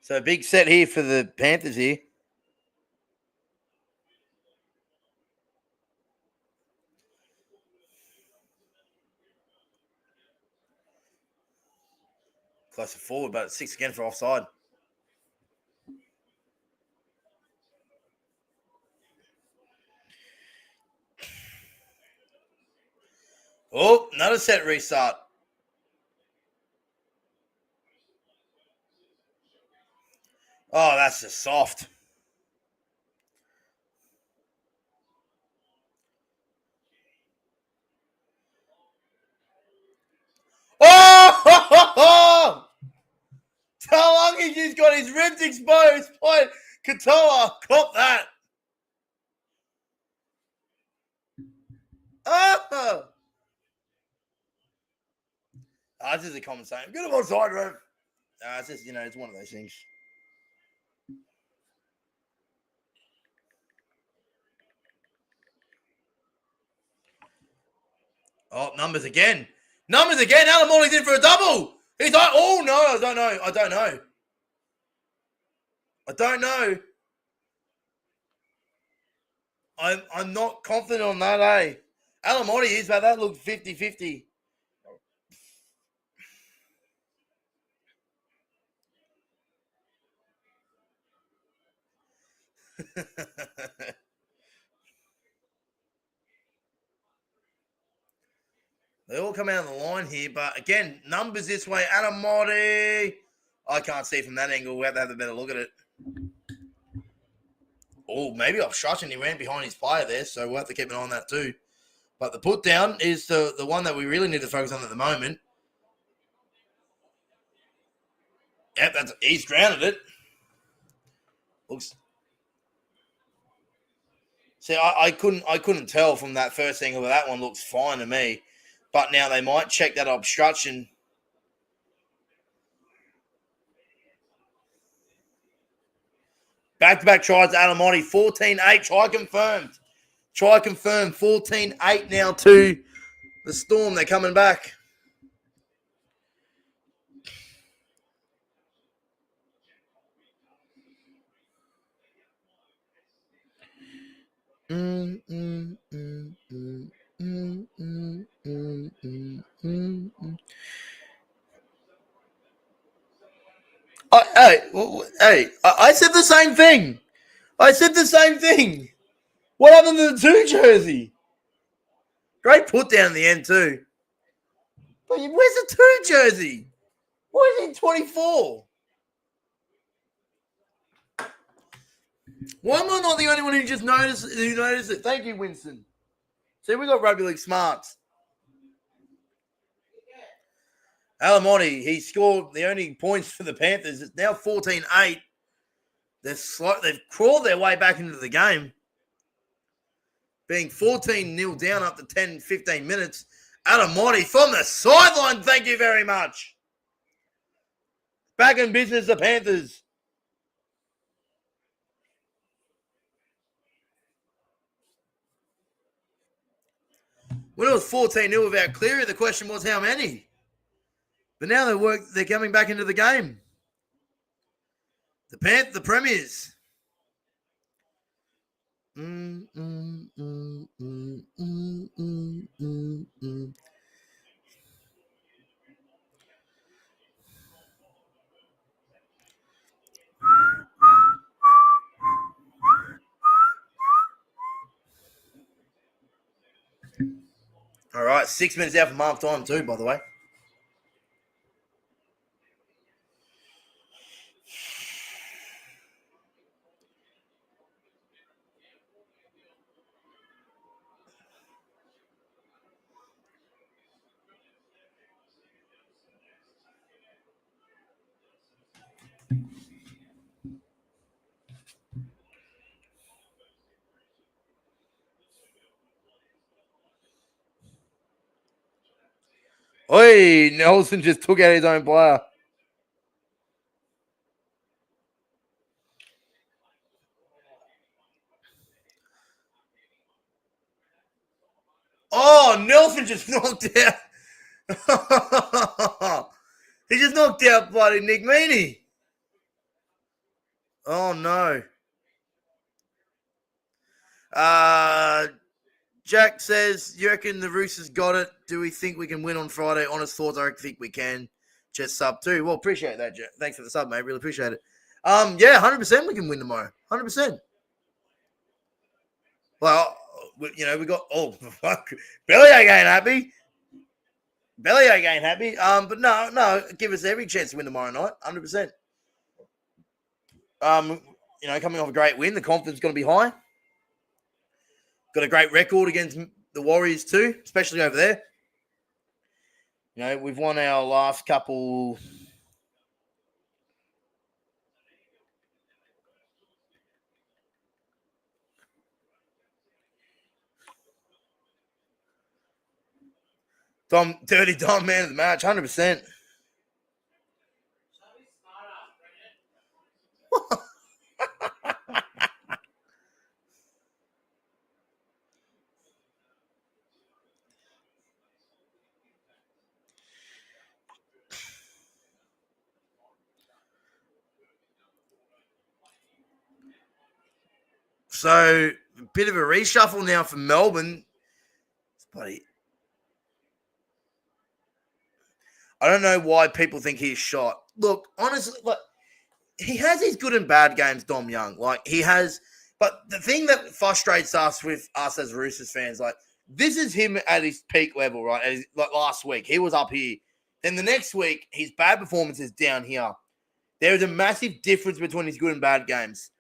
So big set here for the Panthers here. Closer forward, but 6 again for offside. Oh, another set restart. Oh, that's just soft. Oh! Talangi just got his ribs exposed. Boy, Katoa, cop that. Oh! This is a common saying. Good on side, ref. It's just, it's one of those things. Oh, numbers again. Numbers again. Alan Morley's in for a double. He's like, oh, no, I don't know. I don't know. I'm not confident on that, eh? Alamotti is, but that looked 50-50. They all come out of the line here, but again, numbers this way. Alamotti. I can't see from that angle. We have to have a better look at it. Oh, maybe obstruction. He ran behind his player there, so we'll have to keep an eye on that too. But the put down is the one that we really need to focus on at the moment. Yep, he's grounded it. Looks. See, I couldn't tell from that first angle, but that one looks fine to me. But now they might check that obstruction. Back-to-back tries to Alamotti. 14-8. Try confirmed. 14-8 now to the Storm. They're coming back. I said the same thing. What happened to the 2 jersey? Great put down in the end too. But where's the 2 jersey? Why is he 24? Why am I not the only one who noticed it? Thank you, Winston. See, we got rugby league smarts. Alamotti, he scored the only points for the Panthers. It's now 14-8. They've crawled their way back into the game. Being 14-0 down up to 10, 15 minutes. Alamotti from the sideline, thank you very much. Back in business, the Panthers. When it was 14-0 without Cleary, the question was how many? But now they're coming back into the game. The Premiers. All right, 6 minutes out from half time too, by the way. Oi, Nelson just took out his own player. Oh, Nelson just knocked out. He just knocked out bloody Nick Meaney. Oh, no. Jack says, you reckon the Roosters got it? Do we think we can win on Friday? Honest thoughts, I think we can. Just sub too. Well, appreciate that, Jack. Thanks for the sub, mate. Really appreciate it. Yeah, 100% we can win tomorrow. 100%. Well, we got, fuck. Bellyache ain't happy. But no, give us every chance to win tomorrow night. 100%. Coming off a great win, the confidence is going to be high. Got a great record against the Warriors too, especially over there. We've won our last couple. Dirty Dom man of the match, 100%. So bit of a reshuffle now for Melbourne. Buddy, I don't know why people think he's shot. Look, honestly, like he has his good and bad games, Dom Young. Like he has, but the thing that frustrates us with us as Roosters fans, like this is him at his peak level, right? Like last week, he was up here. Then the next week, his bad performance is down here. There is a massive difference between his good and bad games.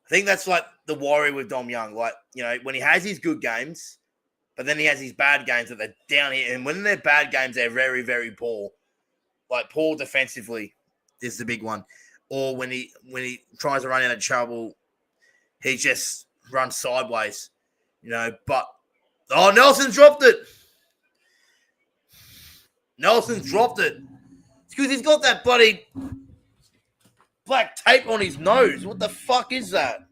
I think that's like the worry with Dom Young. Like, you know, when he has his good games, but then he has his bad games that they're down here. And when they're bad games, they're very, very poor. Like poor defensively is the big one. Or when he tries to run out of trouble, he just runs sideways. You know, but Nelson's dropped it. Nelson's dropped it. It's because he's got that bloody black tape on his nose. What the fuck is that?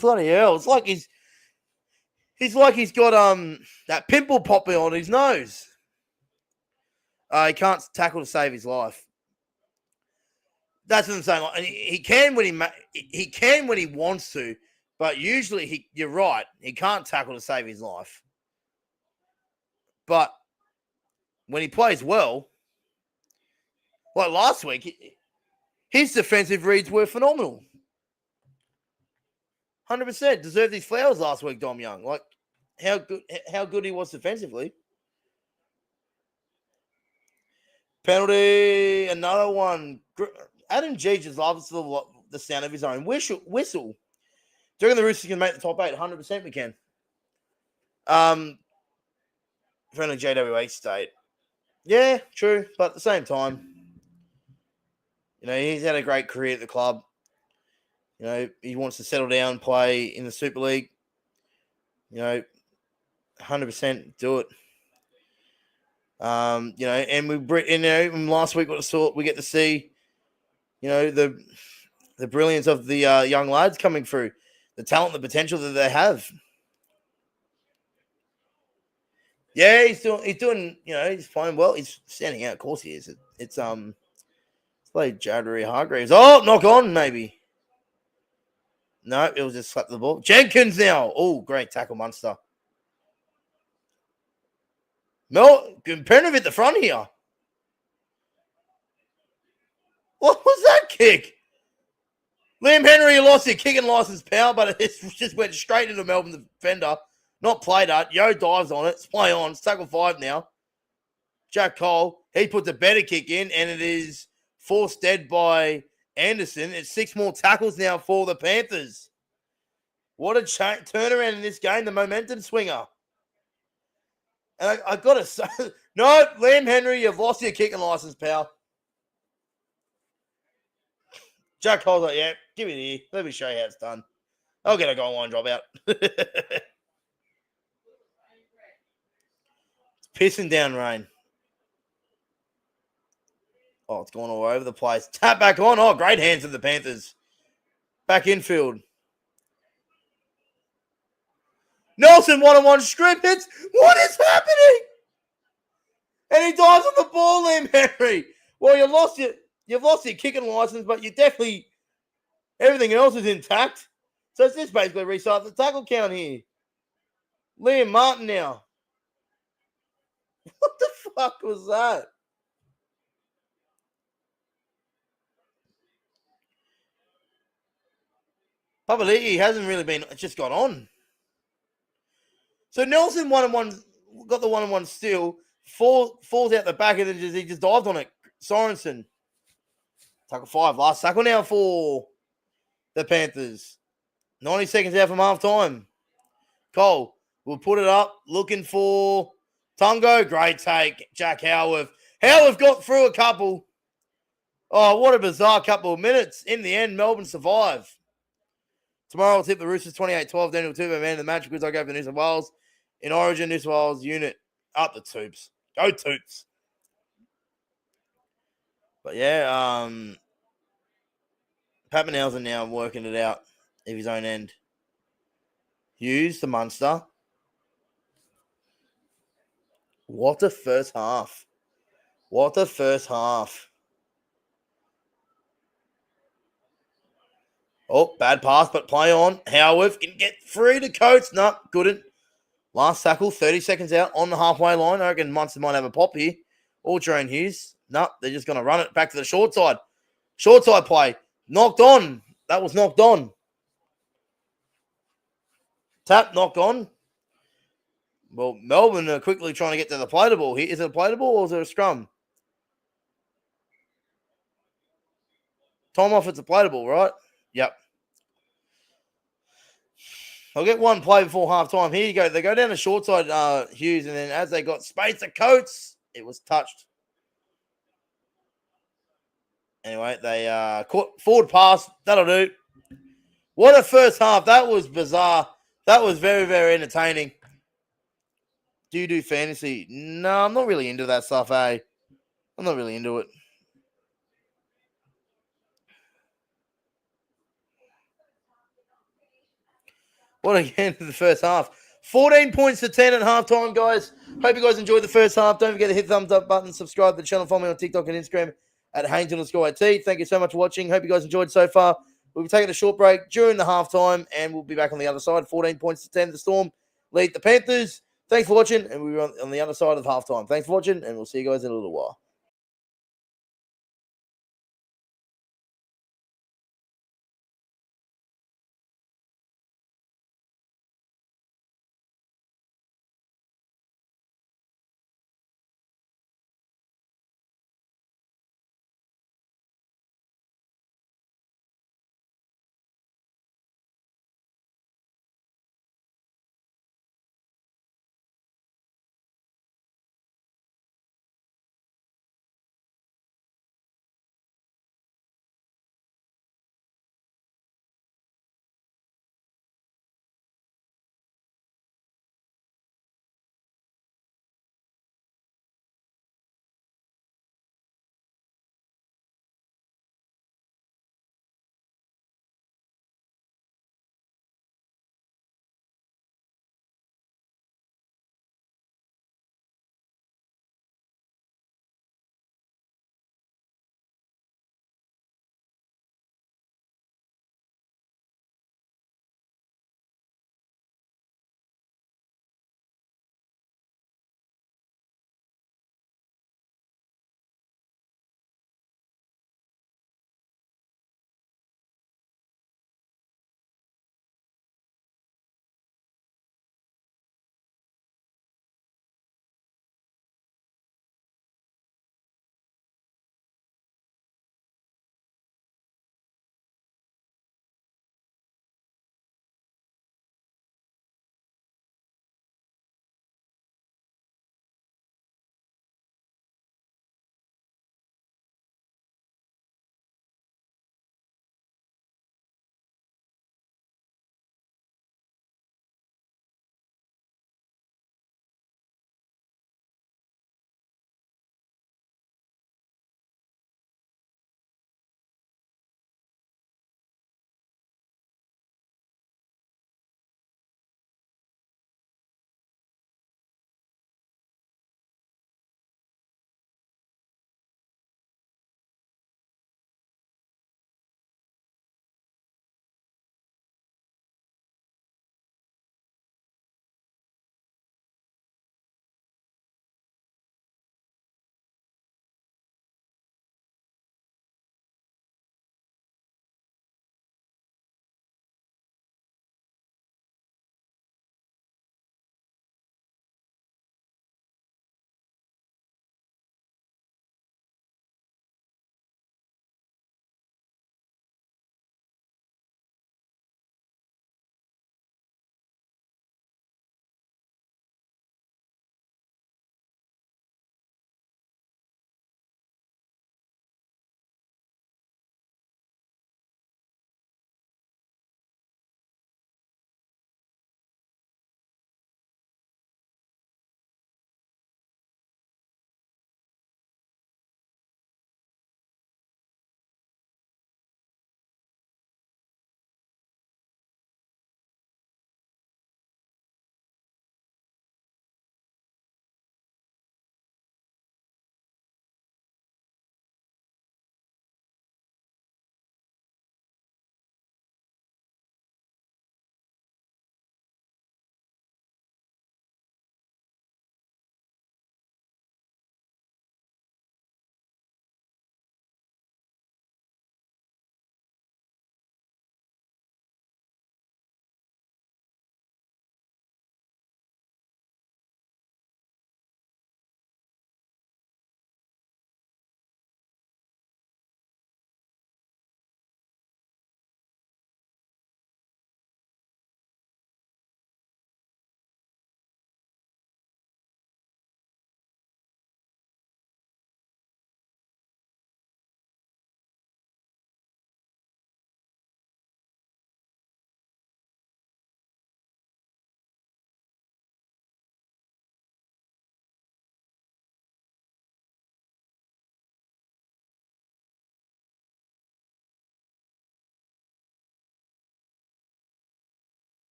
Bloody hell. It's like he's got that pimple popping on his nose. He can't tackle to save his life. That's what I'm saying. Like, he can when he wants to, but usually you're right. He can't tackle to save his life. But when he plays well, like last week, his defensive reads were phenomenal. 100% deserved his flowers last week, Dom Young. Like how good he was defensively. Penalty, another one. Adam G just loves the sound of his own whistle. Do you reckon the Roosters can make the top 8? 100% we can. Friendly JWA state. Yeah, true. But at the same time, you know, he's had a great career at the club. You know, he wants to settle down, play in the Super League. You know, 100% do it. You know, and last week we get to see, you know, the brilliance of the young lads coming through, the talent, the potential that they have. Yeah, he's doing, you know, he's playing well. He's standing out. Of course he is. It's played Jadri Hargreaves. Oh, knock on, maybe. No, it was just slap the ball. Jenkins now. Oh, great tackle, Munster. Penrith at the front here. What was that kick? Liam Henry lost his kicking license power, but it just went straight into Melbourne defender. Not played at. Yo dives on it. It's play on. It's tackle 5 now. Jack Cole, he puts a better kick in, and it is forced dead by Anderson. It's 6 more tackles now for the Panthers. What a turnaround in this game. The momentum swinger. And I got to say, no, Liam Henry, you've lost your kicking license, pal. Jack Cole's like, yeah, give it here. Let me show you how it's done. I'll get a goal line drop out. It's pissing down rain. Oh, it's gone all over the place. Tap back on. Oh, great hands of the Panthers. Back infield. Nelson one-on-one strip hits. What is happening? And he dives on the ball, Liam Henry. Well, you've lost your kicking license, but you definitely everything else is intact. So it's just basically restart the tackle count here. Liam Martin now. What the fuck was that? Papali'i hasn't really been. It's just got on. So Nelson one-on-one got the one-on-one steal. Falls out the back and then he just dived on it. Sorensen. Tackle 5. Last tackle now for the Panthers. 90 seconds out from half time. Cole will put it up. Looking for Tungo. Great take. Jack Howarth. Howarth got through a couple. Oh, what a bizarre couple of minutes. In the end, Melbourne survive. Tomorrow I'll tip the Roosters 28-12. Daniel Tuvo, man of the match, because I go for New South Wales. In Origin, New South Wales unit. Up the Toops. Go Toops. But yeah, Pappenhausen now working it out of his own end. Hughes, the Munster. What a first half. What a first half. Oh, bad pass, but play on. Howarth can get free to Coates. No, couldn't. Last tackle, 30 seconds out on the halfway line. I reckon Munster might have a pop here. Or Jerome Hughes. No, they're just going to run it back to the short side. Short side play. Knocked on. That was knocked on. Tap, knocked on. Well, Melbourne are quickly trying to get to the play ball here. Is it a play ball or is it a scrum? Time off, it's a play ball, right? Yep. I'll get one play before half time. Here you go. They go down the short side, Hughes, and then as they got space to Coates, it was touched. Anyway, they caught forward pass. That'll do. What a first half. That was bizarre. That was very, very entertaining. Do you do fantasy? No, I'm not really into that stuff, eh? I'm not really into it. What a end to the first half. 14 points to 10 at halftime, guys. Hope you guys enjoyed the first half. Don't forget to hit the thumbs up button, subscribe to the channel, follow me on TikTok and Instagram at Haynesy_IT. Thank you so much for watching. Hope you guys enjoyed so far. We'll be taking a short break during the halftime, and we'll be back on the other side. 14 points to 10. The Storm lead the Panthers. Thanks for watching, and we'll be on the other side of halftime. Thanks for watching, and we'll see you guys in a little while.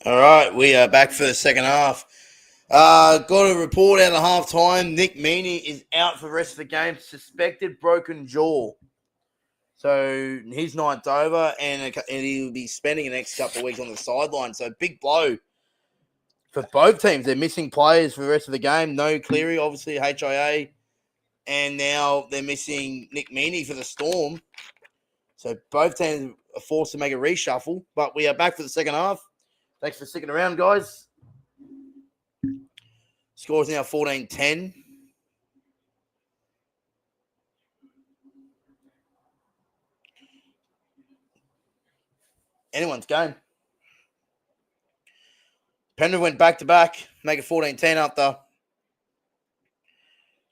All right, we are back for the second half. Got a report out of half time. Nick Meaney is out for the rest of the game. Suspected broken jaw. So he's ninth over, and he'll be spending the next couple of weeks on the sideline. So big blow for both teams. They're missing players for the rest of the game. No Cleary, obviously, HIA. And now they're missing Nick Meaney for the Storm. So both teams are forced to make a reshuffle. But we are back for the second half. Thanks for sticking around, guys. Score is now 14-10. Anyone's game. Penrith went back-to-back, make it 14-10 after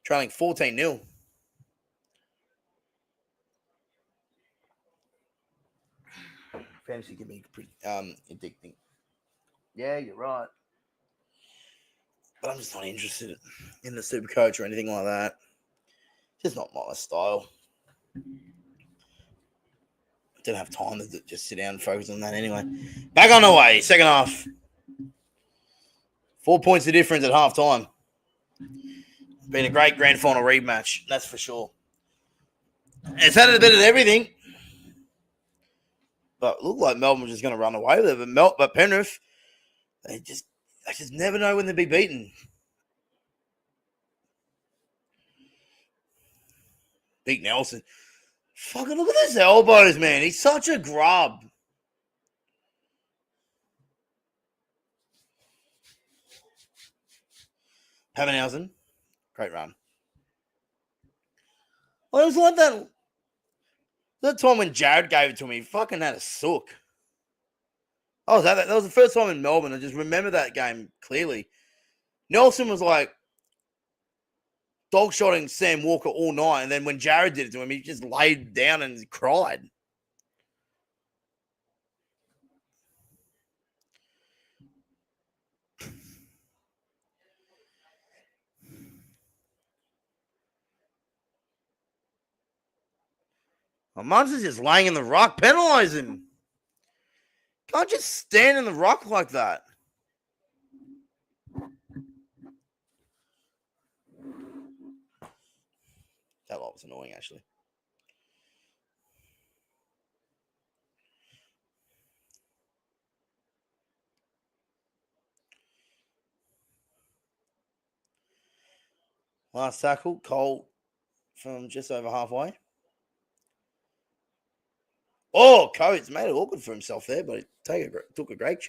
trailing 14-0. Fantasy can be pretty addicting. Yeah, you're right. But I'm just not interested in the super coach or anything like that. Just not my style. Didn't have time to just sit down and focus on that anyway. Back on the way, second half. 4 points of difference at half time. Been a great grand final rematch, that's for sure. It's had a bit of everything. But it looked like Melbourne was just going to run away with it. But Penrith, they just never know when they'll be beaten. Big Nelson. Fucking look at his elbows, man. He's such a grub. Pappenhausen. Great run. Well, it was like that time when Jared gave it to me. He fucking had a sook. Oh, that was the first time in Melbourne. I just remember that game clearly. Nelson was like dog-shotting Sam Walker all night, and then when Jared did it to him, he just laid down and cried. Munster's just laying in the rock, penalise him. Can't just stand in the rock like that. That lot was annoying, actually. Last tackle, Cole from just over halfway. Oh, Coates made it awkward for himself there, but he took a great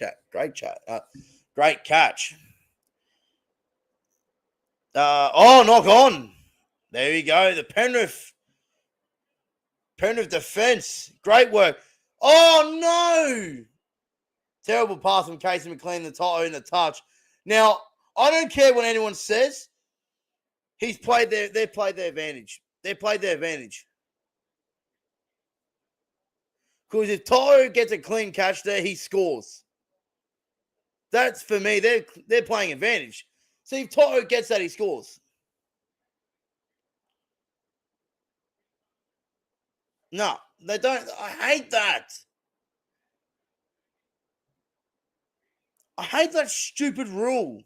catch. Knock on. There you go. The Penrith defense. Great work. Oh, no. Terrible pass from Casey McLean, the Toto in the touch. Now, I don't care what anyone says. They played their advantage. They played their advantage. Because if Toto gets a clean catch there, he scores. That's, for me, they're playing advantage. See, if Toto gets that, he scores. No, they don't. I hate that. I hate that stupid rule.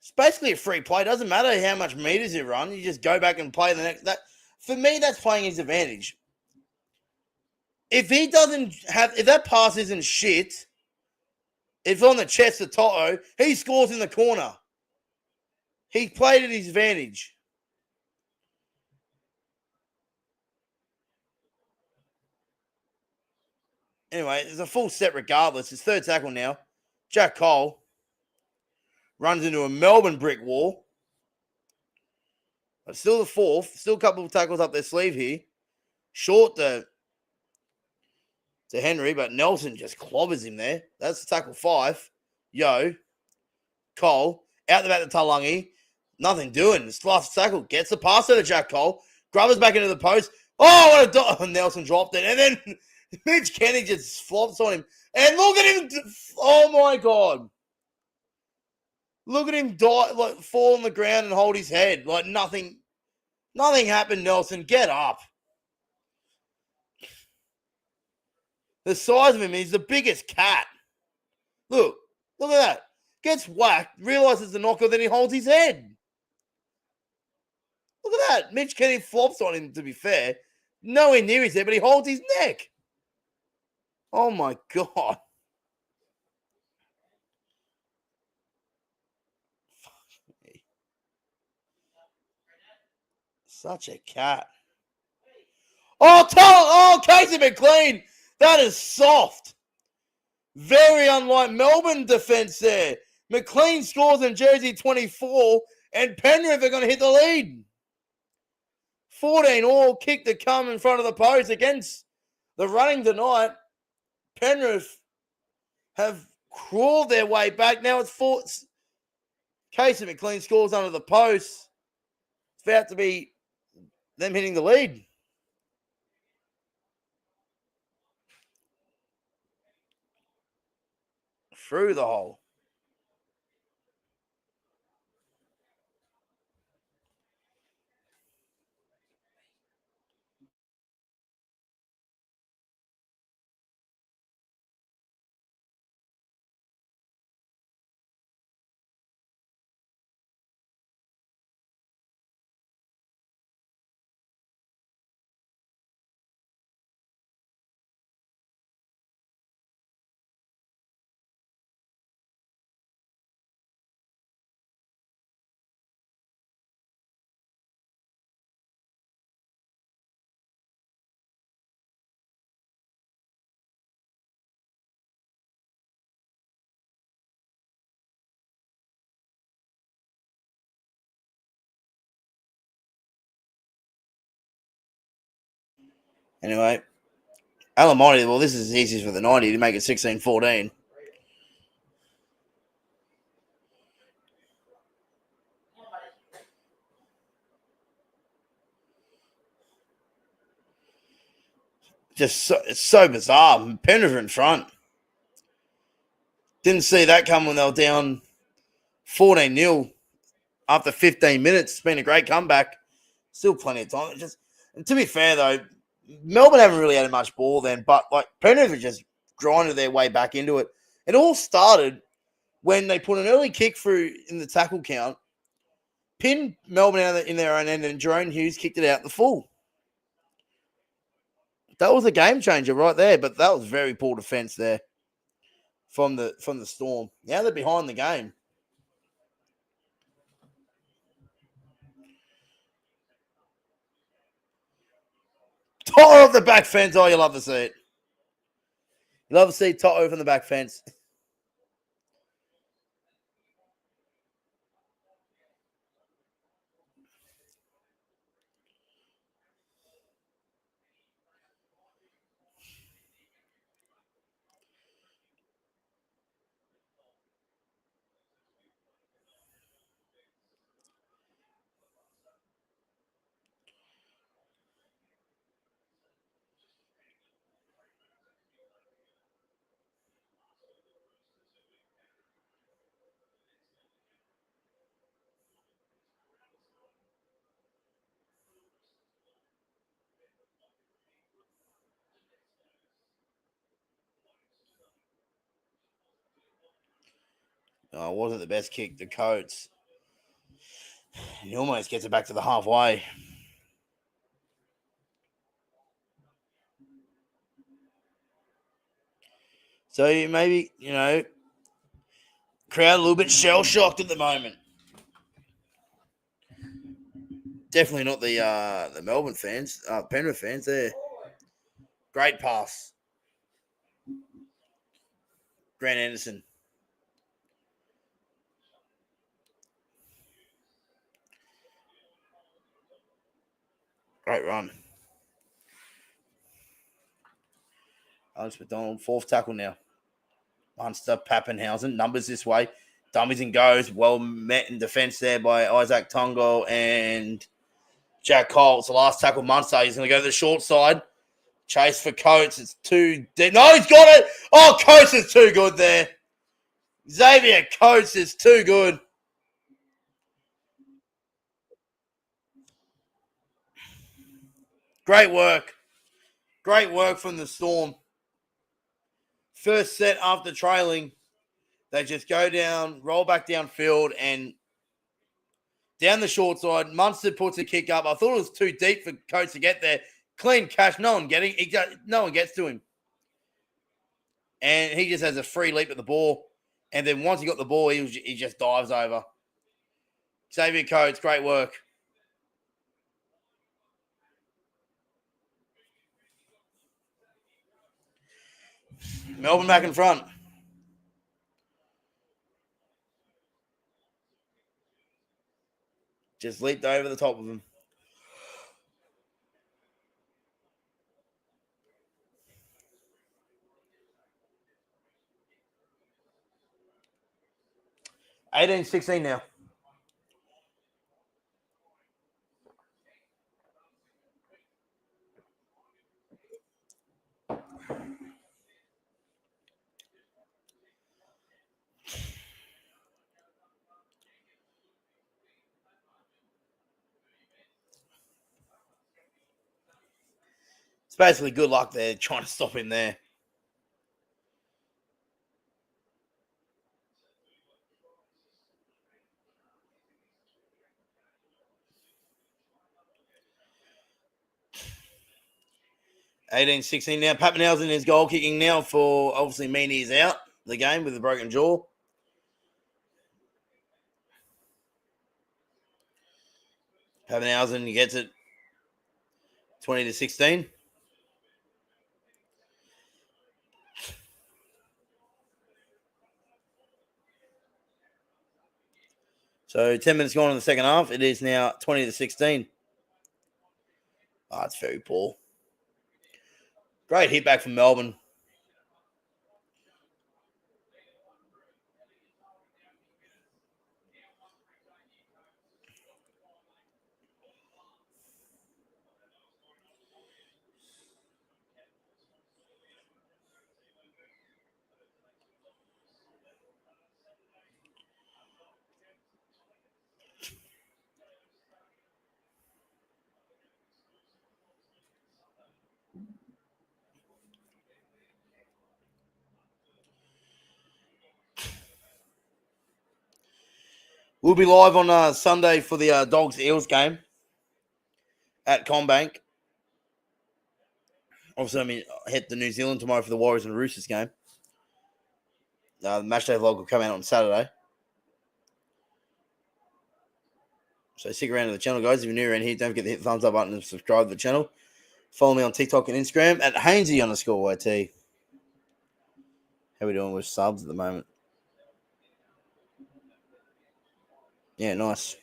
It's basically a free play. It doesn't matter how much meters you run. You just go back and play the next. For me, that's playing his advantage. If that pass isn't shit, if it's on the chest of Toto, he scores in the corner. He played at his advantage. Anyway, it's a full set regardless. It's third tackle now. Jack Cole runs into a Melbourne brick wall. But still the fourth. Still a couple of tackles up their sleeve here. Short to Henry, but Nelson just clobbers him there. That's the tackle 5. Cole, out the back to Talangi. Nothing doing. This last tackle gets the pass to Jack Cole. Grubbers back into the post. Oh, what a Nelson dropped it. And then Mitch Kenny just flops on him. And look at him. Oh, my God. Look at him fall on the ground and hold his head. Like nothing happened, Nelson. Get up. the size of him. He's the biggest cat. Look at that. Gets whacked, realizes the knocker, then he holds his head. Look at that. Mitch Kenny flops on him, to be fair. Nowhere near his head, but he holds his neck. Oh, my God. Such a cat. Oh, Casey McLean. That is soft. Very unlike Melbourne defense there. McLean scores in jersey 24, and Penrith are going to hit the lead. 14 all, kick to come in front of the post against the running tonight. Penrith have crawled their way back. Now it's four. Casey McLean scores under the post. It's about to be them hitting the lead. Through the hole. Anyway, Alamonte, well, this is easy for the 90 to make it 16-14. It's so bizarre. Penrith in front. Didn't see that come when they were down 14-0 after 15 minutes. It's been a great comeback. Still plenty of time. And to be fair, though, Melbourne haven't really had much ball then, but like Penrith have just grinded their way back into it. It all started when they put an early kick through in the tackle count, pinned Melbourne out in their own end, and Jerome Hughes kicked it out the full. That was a game changer right there, but that was very poor defense there from the Storm. Now they're behind the game. Toto off the back fence. Oh, you love to see it. You love to see Toto from the back fence. Oh, it wasn't the best kick to Coates. He almost gets it back to the halfway. So maybe, crowd a little bit shell-shocked at the moment. Definitely not the Melbourne fans, Penrith fans there. Great pass. Grant Anderson. Great run. Alex McDonald, fourth tackle now. Munster, Pappenhausen, numbers this way. Dummies and goes. Well met in defence there by Isaac Tungo and Jack Cole. It's the last tackle, Munster. He's going to go to the short side. Chase for Coates. It's too deep. No, he's got it. Oh, Coates is too good there. Xavier Coates is too good. Great work. Great work from the Storm. first set after trailing, they just go down, roll back downfield, and down the short side. Munster puts a kick up. I thought it was too deep for Coates to get there. Clean cash. No one gets to him. And he just has a free leap at the ball. And then once he got the ball, he just dives over. Xavier Coates, great work. Melbourne back in front. Just leaped over the top of him. (18-16) now. It's basically good luck there, trying to stop him there. (18-16) now. Pappenhausen is goal kicking now for, obviously, Meany is out the game with a broken jaw. Pappenhausen gets it 20-16. So 10 minutes gone in the second half. It is now 20-16. Oh, it's very poor. Great hit back from Melbourne. We'll be live on Sunday for the Dogs-Eels game at CommBank. Obviously, I head to New Zealand tomorrow for the Warriors and Roosters game. The Matchday vlog will come out on Saturday. So stick around to the channel, guys. If you're new around here, don't forget to hit the thumbs up button and subscribe to the channel. Follow me on TikTok and Instagram at Haynesy_YT. How are we doing with subs at the moment? Yeah, nice.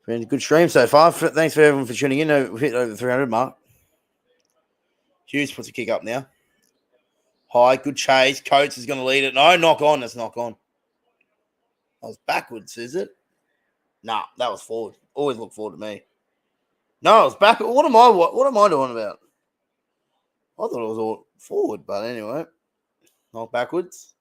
Been a good stream so far. Thanks for everyone for tuning in. We've hit over the 300 mark. Hughes puts a kick up now. High, good chase. Coates is going to lead it. No, knock on. That's knock on. That was backwards, is it? Nah, that was forward. Always look forward to me. No, it was back. What am I doing about? I thought it was all forward, but anyway. Knock backwards.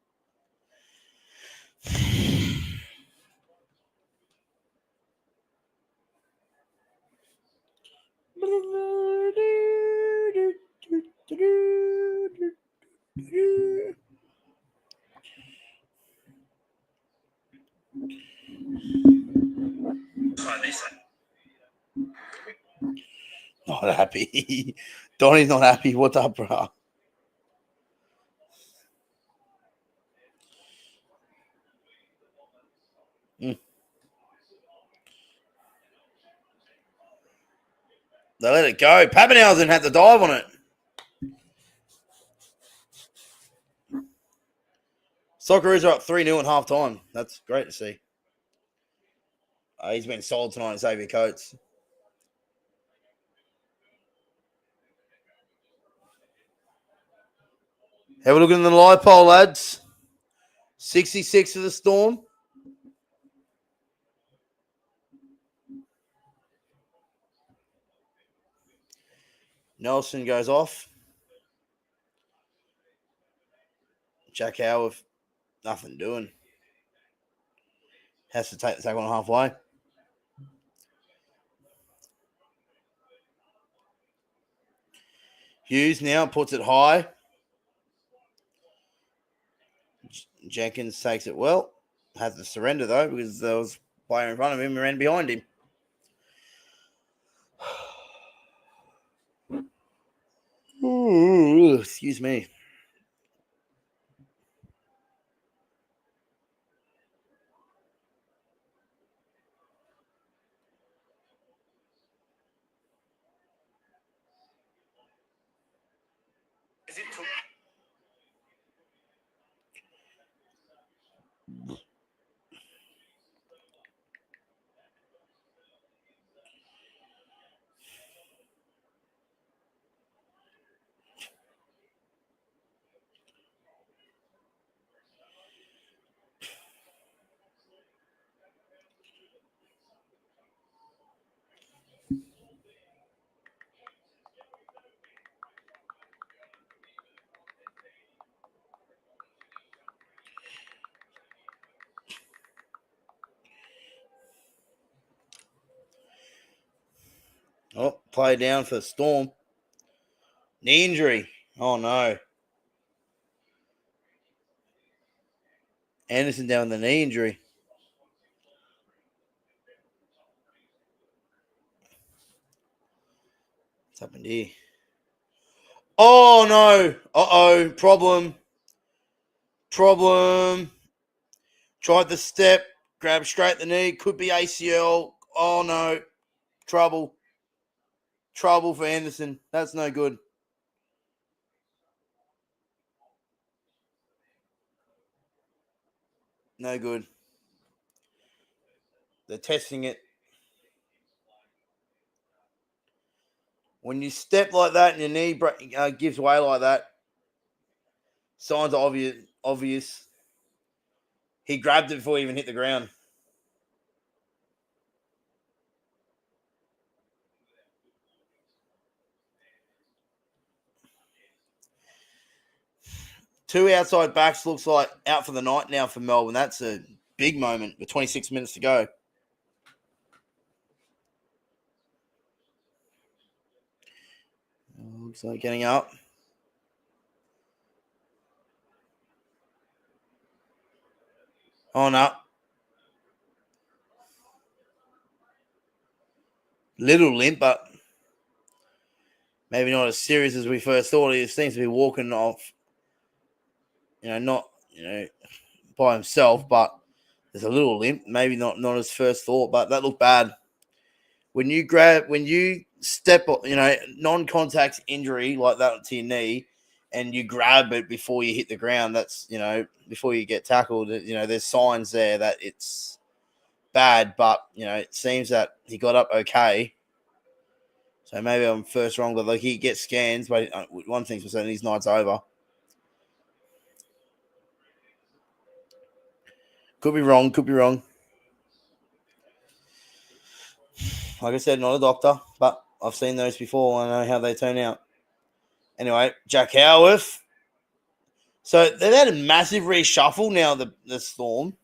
Not happy. Donnie's not happy. What's up, bro? They let it go. Pappenhausen had to dive on it. Socceroos are up 3-0 at half time. That's great to see. He's been solid tonight, Xavier Coates. Have a look in the live poll, lads. 66 for the Storm. Nelson goes off. Jack Howard, nothing doing. Has to take the tackle on halfway. Hughes now puts it high. Jenkins takes it well. Has to surrender, though, because there was a player in front of him and ran behind him. Ooh, excuse me. Oh, play down for Storm. Knee injury. Oh, no. Anderson down with the knee injury. What's happened here? Oh, no. Uh-oh. Problem. Tried the step. Grabbed straight the knee. Could be ACL. Oh, no. Trouble. Trouble for Anderson. That's no good. No good. They're testing it. When you step like that and your knee gives way like that, signs are obvious. He grabbed it before he even hit the ground. Two outside backs looks like out for the night now for Melbourne. That's a big moment with 26 minutes to go. Looks like getting up. On up. Little limp, but maybe not as serious as we first thought. He seems to be walking off, not, by himself, but there's a little limp. Maybe not his first thought, but that looked bad. When you step, non-contact injury like that to your knee, and you grab it before you hit the ground, that's, before you get tackled, there's signs there that it's bad, but, it seems that he got up okay. So maybe I'm first wrong, but he gets scans, but one thing's for certain, his night's over. Could be wrong. Like I said, not a doctor, but I've seen those before. I know how they turn out. Anyway, Jack Howarth. So they've had a massive reshuffle now, the Storm.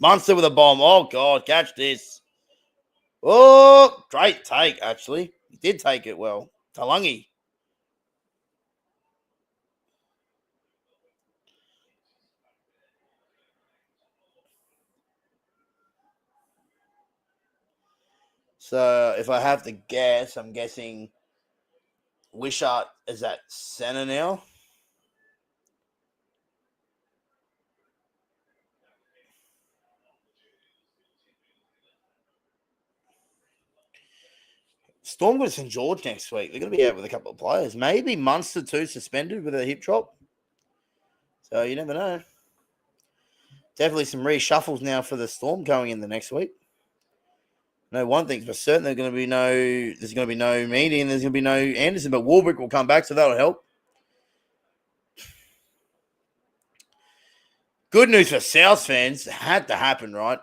Munster with a bomb. Oh, God, catch this. Oh, great take, actually. He did take it well. Talangi. So if I have to guess, I'm guessing Wishart is at center now. Storm got St. George next week. They're going to be out with a couple of players. Maybe Munster too, suspended with a hip drop. So you never know. Definitely some reshuffles now for the Storm going in the next week. No, one thing's for certain, there's going to be no Meany and there's going to be no Anderson, but Warbrick will come back, so that'll help. Good news for South fans. It had to happen, right?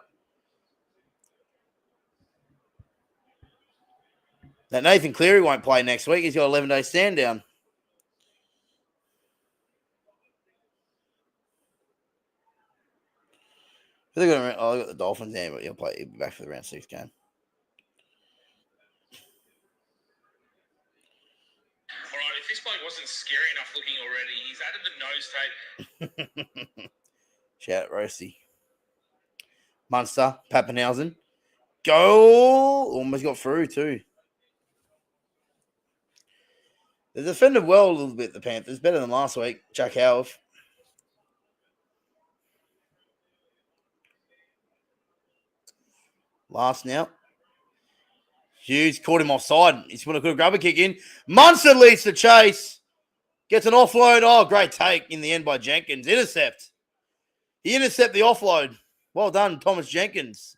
That Nathan Cleary won't play next week. He's got 11-day stand down. I got the Dolphins there, but he'll be back for the round 6 game. All right, if this bloke wasn't scary enough looking already. He's added the nose tape. Shout out Roasty. Munster, Pappenhausen. Go! Almost got through too. They defended well a little bit, the Panthers. Better than last week. Jack Howarth. Last now. Hughes caught him offside. He's put a good grubber kick in. Munster leads the chase. Gets an offload. Oh, great take in the end by Jenkins. Intercept. He intercepted the offload. Well done, Thomas Jenkins.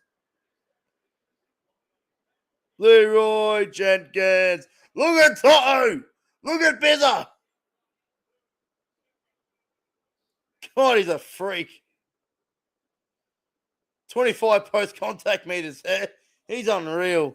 Leroy Jenkins. Look at Toto. Look at Bizza. God, he's a freak. 25 post-contact meters. He's unreal.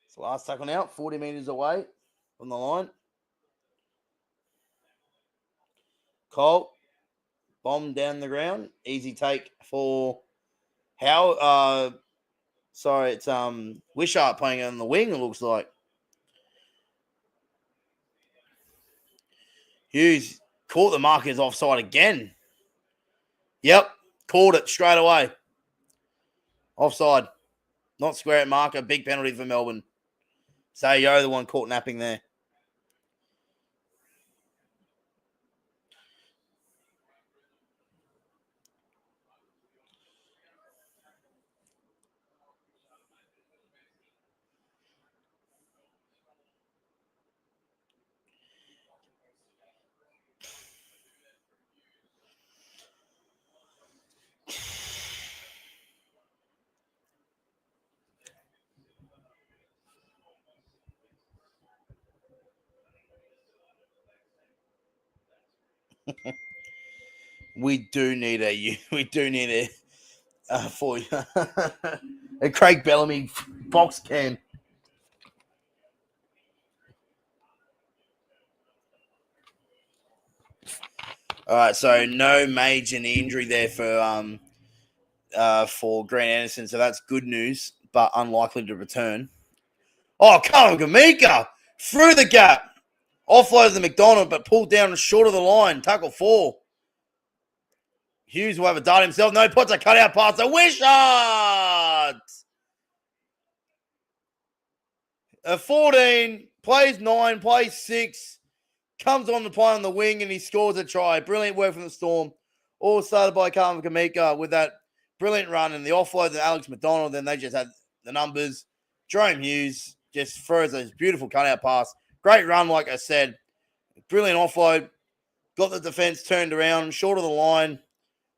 It's the last tackle now, 40 meters away from the line. Cole, bomb down the ground. Easy take for How? Sorry, it's Wishart playing on the wing, it looks like. Hughes caught the markers offside again. Yep, called it straight away. Offside. Not square at marker. Big penalty for Melbourne. Sayo, the one caught napping there. We do need for a Craig Bellamy box cam. All right, so no major injury there for Grant Anderson, so that's good news, but unlikely to return. Oh, Carl Gamika through the gap, offloaded the McDonald, but pulled down short of the line. Tackle 4. Hughes will have a dart himself. No, puts a cutout pass to Wishart. A 14, plays 9, plays 6, comes on to play on the wing, and he scores a try. Brilliant work from the Storm. All started by Carmen Kamika with that brilliant run and the offload to Alex McDonald. Then they just had the numbers. Jerome Hughes just throws a beautiful cutout pass. Great run, like I said. Brilliant offload. Got the defense turned around, short of the line.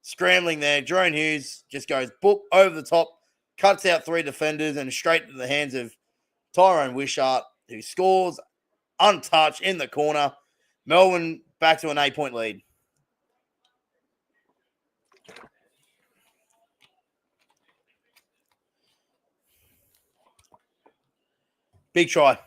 Scrambling there. Jerome Hughes just goes book over the top, cuts out 3 defenders, and straight into the hands of Tyrone Wishart, who scores untouched in the corner. Melbourne back to an 8-point lead. Big try.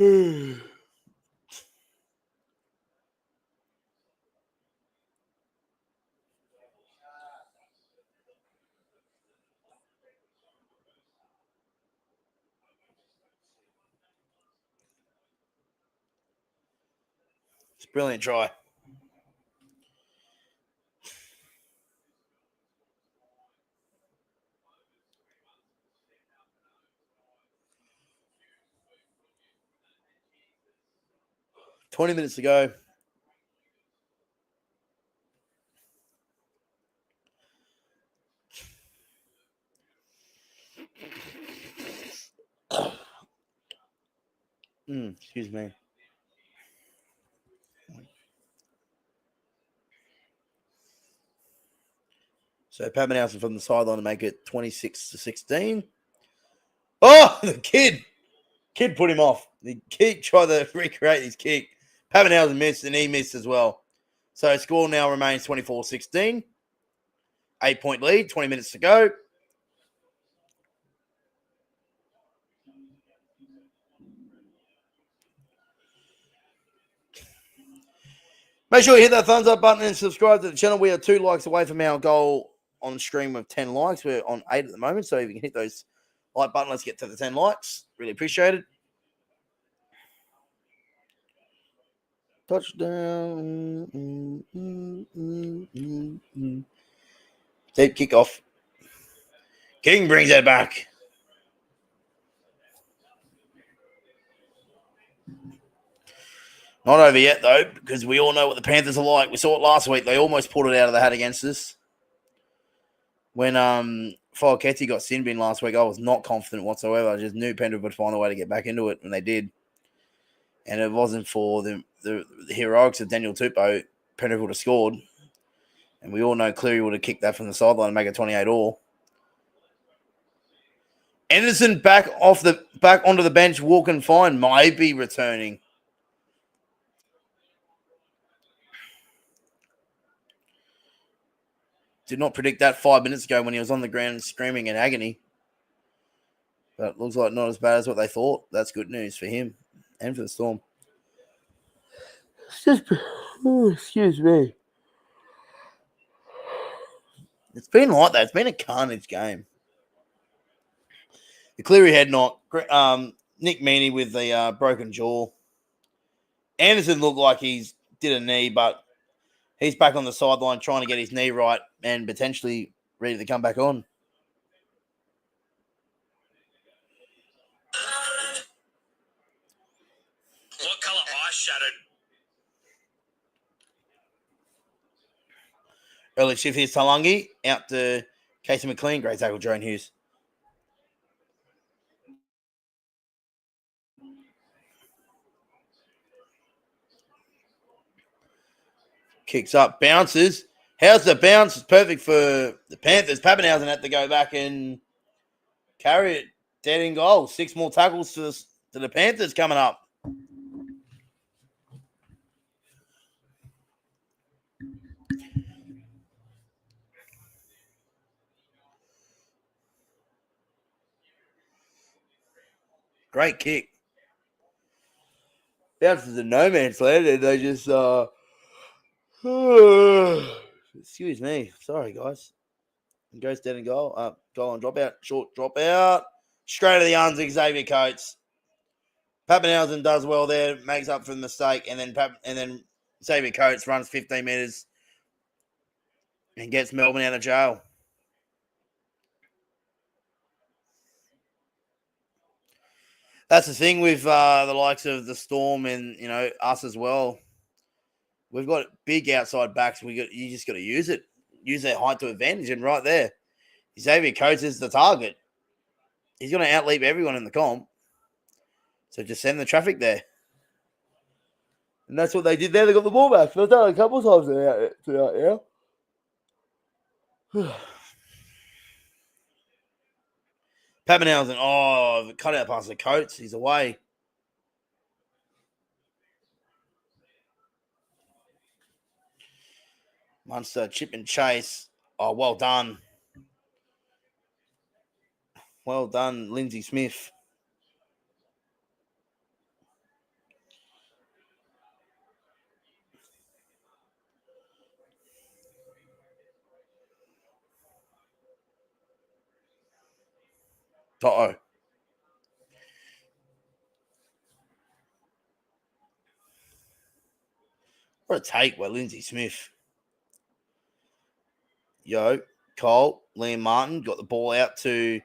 It's a brilliant try. $20 minutes to go. Excuse me. So Pappenhausen from the sideline to make it 26-16. Oh, the kid Kid put him off. The kid tried to recreate his kick. Pappenhausen missed, and he missed as well. So score now remains 24-16. 8-point lead, 20 minutes to go. Make sure you hit that thumbs up button and subscribe to the channel. We are 2 likes away from our goal on stream of 10 likes. We're on 8 at the moment, so if you can hit those like button, let's get to the 10 likes. Really appreciate it. Touchdown. Deep kickoff. King brings it back. Not over yet, though, because we all know what the Panthers are like. We saw it last week. They almost pulled it out of the hat against us. When Foketi got sin bin last week, I was not confident whatsoever. I just knew Penrith would find a way to get back into it, and they did. And it wasn't for the heroics of Daniel Tupou, Penrith would have scored. And we all know Cleary would have kicked that from the sideline and make it 28-all. Anderson back onto the bench, walking fine, might be returning. Did not predict that 5 minutes ago when he was on the ground screaming in agony. But it looks like not as bad as what they thought. That's good news for him and for the Storm. Excuse me. It's been like that. It's been a carnage game. The Cleary head knock. Nick Meaney with the broken jaw. Anderson looked like he's did a knee, but he's back on the sideline trying to get his knee right and potentially ready to come back on. What colour eye shattered? Early shift here's Talangi. Out to Casey McLean. Great tackle, Jerome Hughes. Kicks up, bounces. How's the bounce? It's perfect for the Panthers. Pappenhausen had to go back and carry it. Dead in goal. 6 more tackles to the Panthers coming up. Great kick. Bounces in no man's land, and they just excuse me. Sorry, guys. And goes dead and goal. Goal on dropout. Short dropout. Straight to the arms of Xavier Coates. Pappenhausen does well there, makes up for the mistake, and then Xavier Coates runs 15 metres and gets Melbourne out of jail. That's the thing with the likes of the Storm and us as well. We've got big outside backs. You just got to use it. Use their height to advantage, and right there, Xavier Coates is the target. He's going to outleap everyone in the comp. So just send the traffic there. And that's what they did there. They got the ball back. They've done it a couple of times throughout now. Pappenhausen, cut out past the Coates. He's away. Munster, chip and chase. Oh, well done. Well done, Lindsay Smith. Uh-oh. What a take by Lindsay Smith. Cole, Liam Martin got the ball out to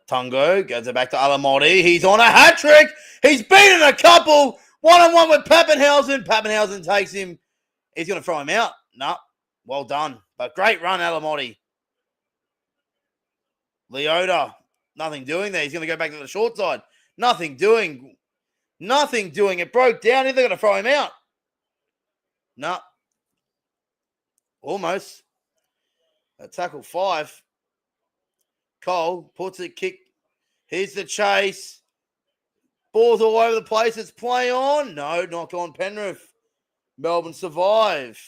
Tungo. Goes it back to Alamotti. He's on a hat trick. He's beaten a couple. 1-on-1 with Pappenhausen. Pappenhausen takes him. He's going to throw him out. No. Well done. But great run, Alamotti. Leota. Nothing doing there. He's going to go back to the short side. Nothing doing. It broke down. They're going to throw him out. No. Almost. A tackle 5. Cole puts it, kick. Here's the chase. Ball's all over the place. It's play on. No, knock on Penrith. Melbourne survive.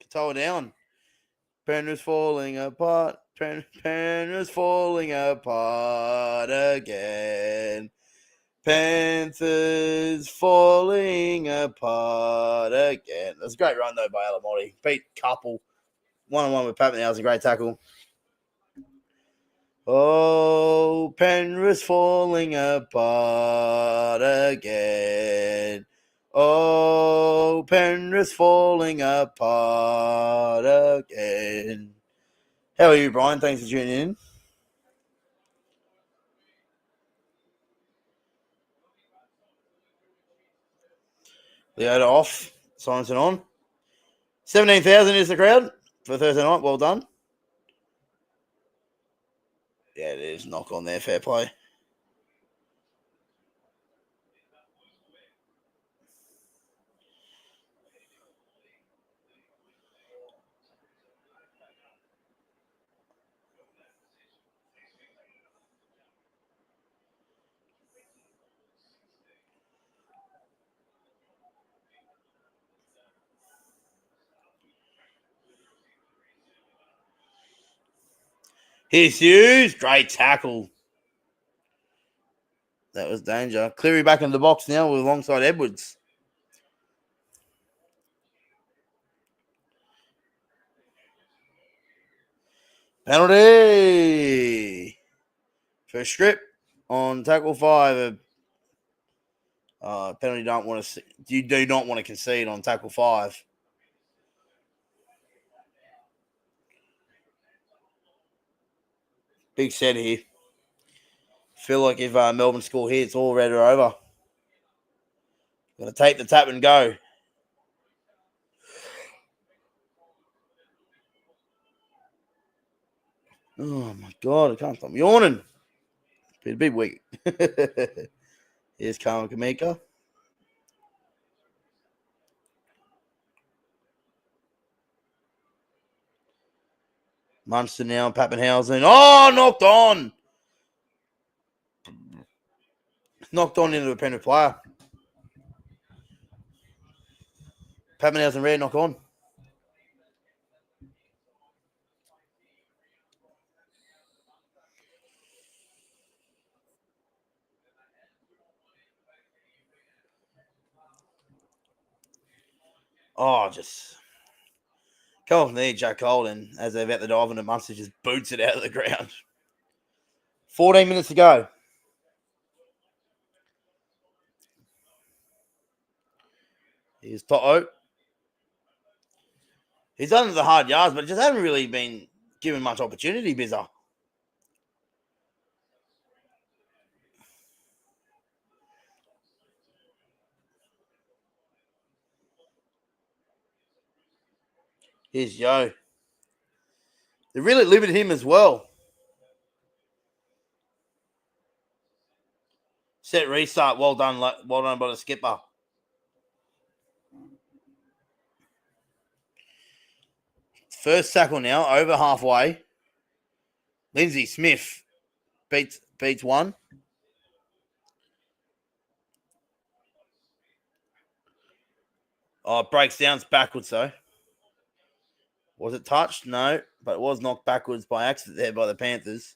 Katoa down. Penrith's falling apart. Penrith's falling apart again. Panthers falling apart again. That's a great run, though, by Alamotti. Beat couple. 1-on-1 with Pappenhausen. Great tackle. Oh, Penrith's falling apart again. Oh, Penrith's falling apart again. How are you, Brian? Thanks for tuning in. Leota off. Simonson on. 17,000 is the crowd for Thursday night. Well done. Yeah, it is. Knock on there. Fair play. Here's Hughes. Great tackle. That was danger. Cleary back in the box now with alongside Edwards. Penalty. First strip on tackle 5. Penalty you do not want to concede on tackle 5. Big set here. Feel like if Melbourne score here, it's all red or over. Going to take the tap and go. Oh, my God. I can't stop yawning. Been a big week. Here's Carmen Kamika. Munster now, Pappenhausen. Oh, knocked on. Knocked on into a Penrith player. Pappenhausen red, knock on. Oh, just come off the Jack Holden as they've at the dive and Munster just boots it out of the ground. 14 minutes to go. Here's Toto. He's done the hard yards, but just haven't really been given much opportunity, Bizza. Here's Yo. They really limited him as well. Set restart. Well done by the skipper. First tackle now, over halfway. Lindsay Smith beats one. Oh, it breaks down. It's backwards, though. Was it touched? No, but it was knocked backwards by accident there by the Panthers.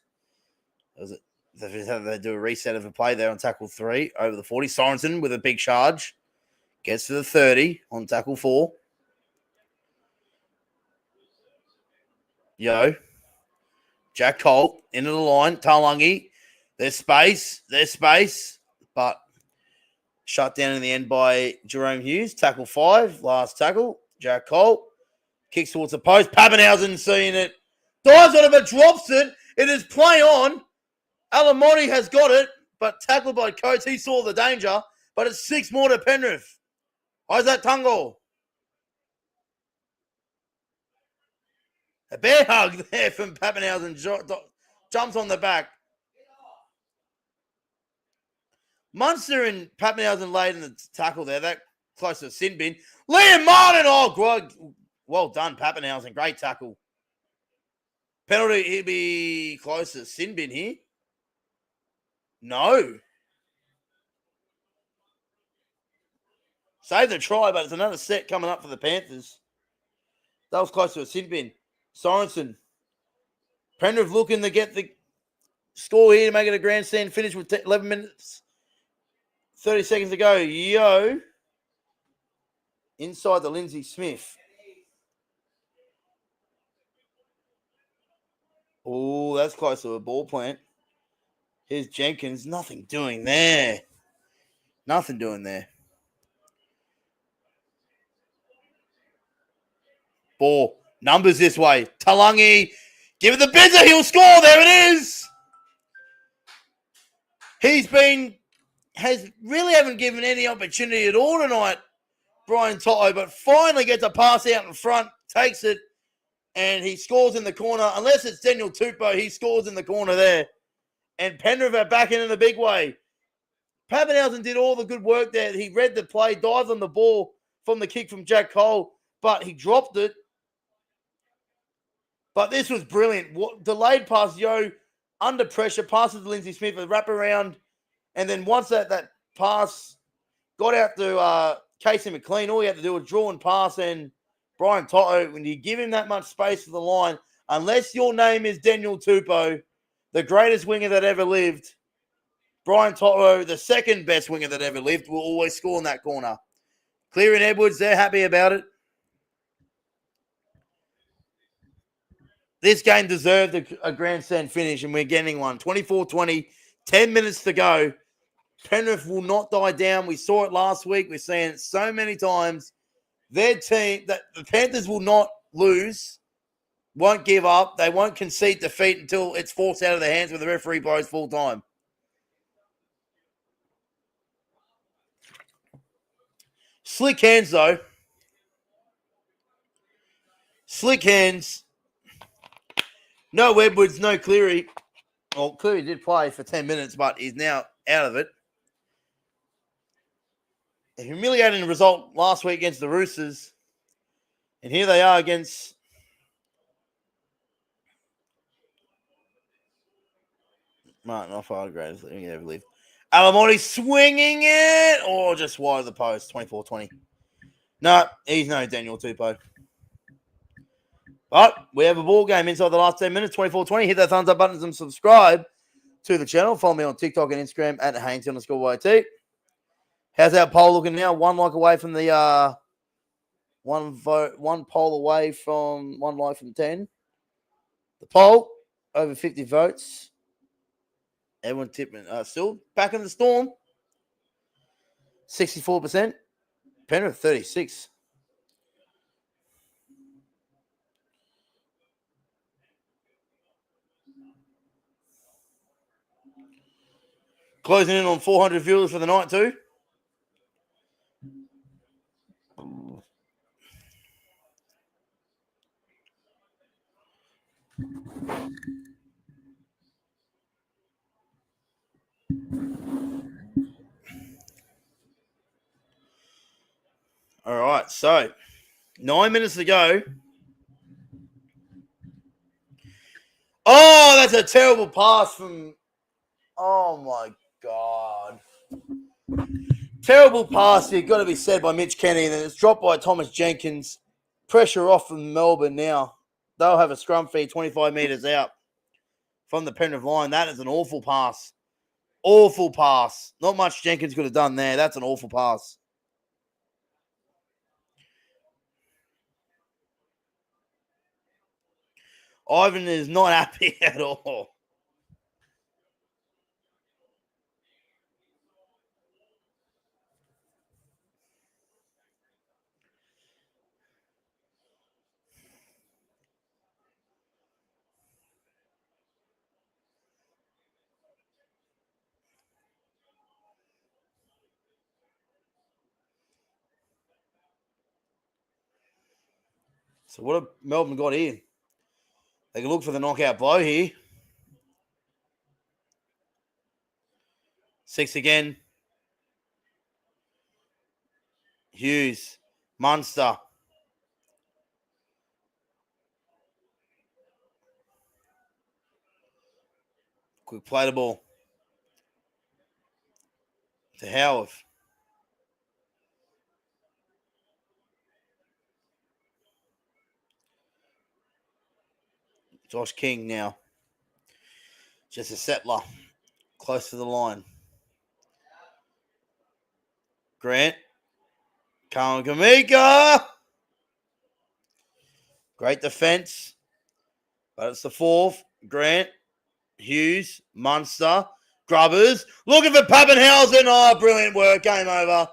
They do a reset of a play there on tackle 3 over the 40. Sorensen with a big charge. Gets to the 30 on tackle 4. Yo. Jack Colt into the line. Taulagi. There's space. But shut down in the end by Jerome Hughes. Tackle 5. Last tackle. Jack Colt. Kicks towards the post. Pappenhausen seeing it. Dives on it, but drops it. It is play on. Alamotti has got it, but tackled by Coates. He saw the danger, but it's 6 more to Penrith. Isaac Tungo. A bear hug there from Pappenhausen. Jumps on the back. Munster and Pappenhausen laid in the tackle there. That close to the sin bin. Liam Martin. Oh, well done, Pappenhausen. Great tackle. Penalty, he'd be closer. Sin bin here. No. Save the try, but it's another set coming up for the Panthers. That was close to a sin bin. Sorensen. Penrith looking to get the score here to make it a grandstand finish with 11 minutes, 30 seconds to go. Yo. Inside the Lindsay Smith. Oh, that's close to a ball plant. Here's Jenkins. Nothing doing there. Nothing doing there. Ball. Numbers this way. Talangi. Give it the buzzer. He'll score. There it is. Haven't given any opportunity at all tonight, Brian Toto, but finally gets a pass out in front, takes it, and he scores in the corner. Unless it's Daniel Tupou, he scores in the corner there. And Penrith are back in a big way. Pappenhausen did all the good work there. He read the play, dived on the ball from the kick from Jack Cole, but he dropped it. But this was brilliant. Delayed pass, under pressure, passes to Lindsay Smith, a wrap around, and then once that pass got out to Casey McLean, all he had to do was draw and pass, and Brian Toto, when you give him that much space for the line, unless your name is Daniel Tupou, the greatest winger that ever lived, Brian Toto, the second best winger that ever lived, will always score in that corner. Cleary and Edwards, they're happy about it. This game deserved a grandstand finish, and we're getting one. 24-20, 10 minutes to go. Penrith will not die down. We saw it last week. We're seeing it so many times. Their team, that the Panthers will not lose, won't give up. They won't concede defeat until it's forced out of their hands when the referee blows full time. Slick hands, though. Slick hands. No Edwards, no Cleary. Well, Cleary did play for 10 minutes, but he's now out of it. A humiliating result last week against the Roosters. And here they are against Martin off-hard greatest. Let me ever leave. Alamonte swinging it, or just wide of the post, 24-20. No, he's no Daniel Tupou. But we have a ball game inside the last 10 minutes, 24-20. Hit that thumbs up button and subscribe to the channel. Follow me on TikTok and Instagram at Haynesy_YT. How's our poll looking now? One like away from the one poll away from 1 like from 10. The poll, over 50 votes. Everyone tipping. Still back in the Storm. 64%. Penrith 36%. Closing in on 400 viewers for the night too. All right, so 9 minutes to go. Oh, that's a terrible pass from... Oh, my God. Terrible pass here. Got to be said by Mitch Kenny. And then it's dropped by Thomas Jenkins. Pressure off from Melbourne now. They'll have a scrum feed 25 metres out from the Penrith line. That is an awful pass. Awful pass. Not much Jenkins could have done there. That's an awful pass. Ivan is not happy at all. So what have Melbourne got here? They can look for the knockout blow here. 6 again. Hughes. Munster. Quick play the ball to Howarth. Josh King now. Just a settler. Close to the line. Grant. Kamika. Great defense. But it's the fourth. Grant. Hughes. Munster. Grubbers. Looking for Pappenhausen. Oh, brilliant work. Game over.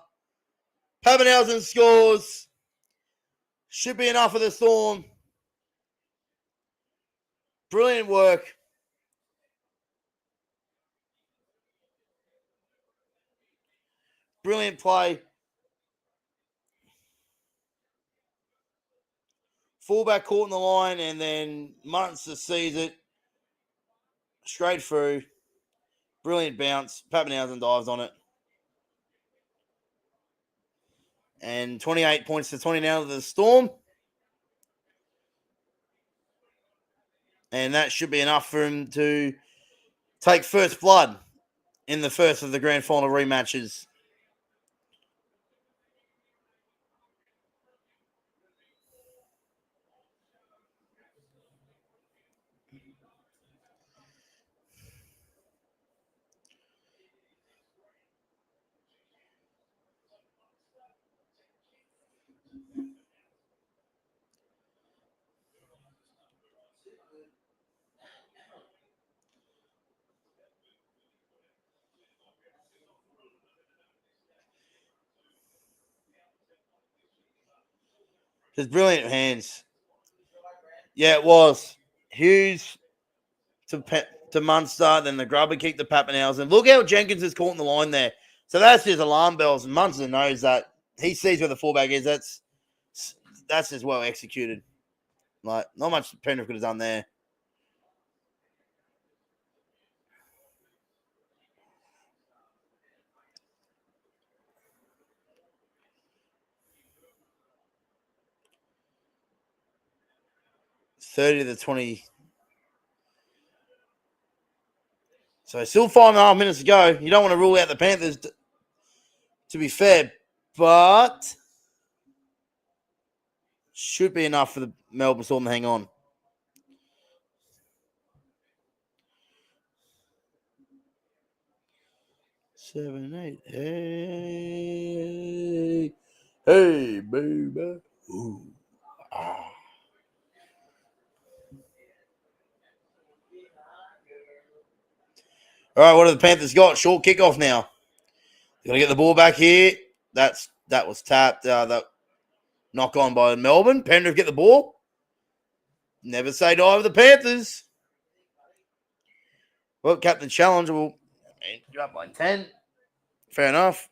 Pappenhausen scores. Should be enough for the Storm. Brilliant work. Brilliant play. Fullback caught in the line, and then Munster sees it. Straight through. Brilliant bounce. Pappenhausen dives on it. And 28 points to 20 now to the Storm. And that should be enough for him to take first blood in the first of the Grand Final rematches. His brilliant hands. Yeah, it was. Hughes to Munster, then the grubber kick to Pappenhausen. Look how Jenkins is caught in the line there. So that's his alarm bells, and Munster knows that. He sees where the fullback is. That's just well executed. Like, not much Penrith could have done there. $30 to 20. So still 5.5 minutes to go. You don't want to rule out the Panthers, to be fair, but should be enough for the Melbourne Storm to hang on. Seven, eight. Hey. Hey, baby. Ooh. Ah. All right, what have the Panthers got? Short kickoff now. Got to get the ball back here. That was tapped. That knock on by Melbourne. Penrith get the ball. Never say die with the Panthers. Well, Captain Challenge will you're up by 10. Fair enough.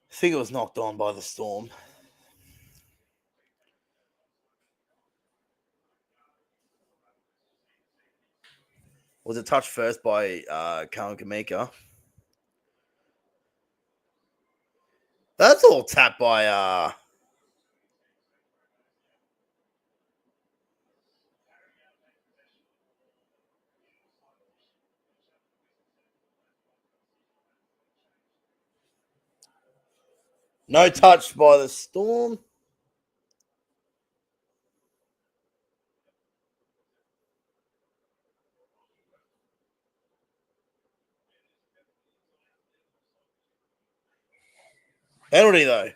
I think it was knocked on by the Storm. Was it touched first by Kamika? That's all tapped by no touch by the Storm. Penalty, though.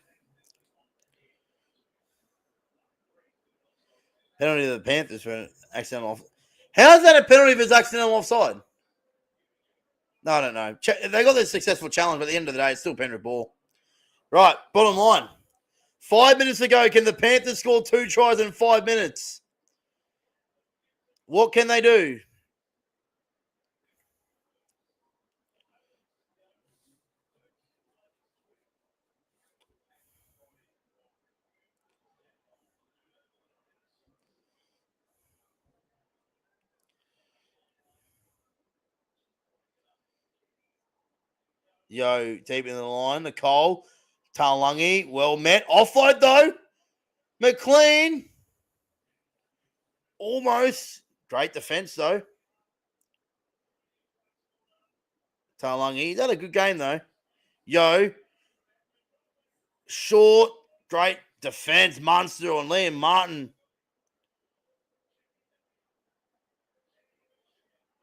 Penalty to the Panthers for an accidental off. How is that a penalty if it's accidental offside? No, I don't know. They got their successful challenge, but at the end of the day, it's still Penrith ball. Right, bottom line. 5 minutes to go. Can the Panthers score 2 tries in 5 minutes? What can they do? Yo, deep in the line. Nicole. Talangi. Well met. Offload, though. McLean. Almost. Great defense, though. Talangi. He's had a good game, though. Yo. Short. Great defense. Munster on Liam Martin.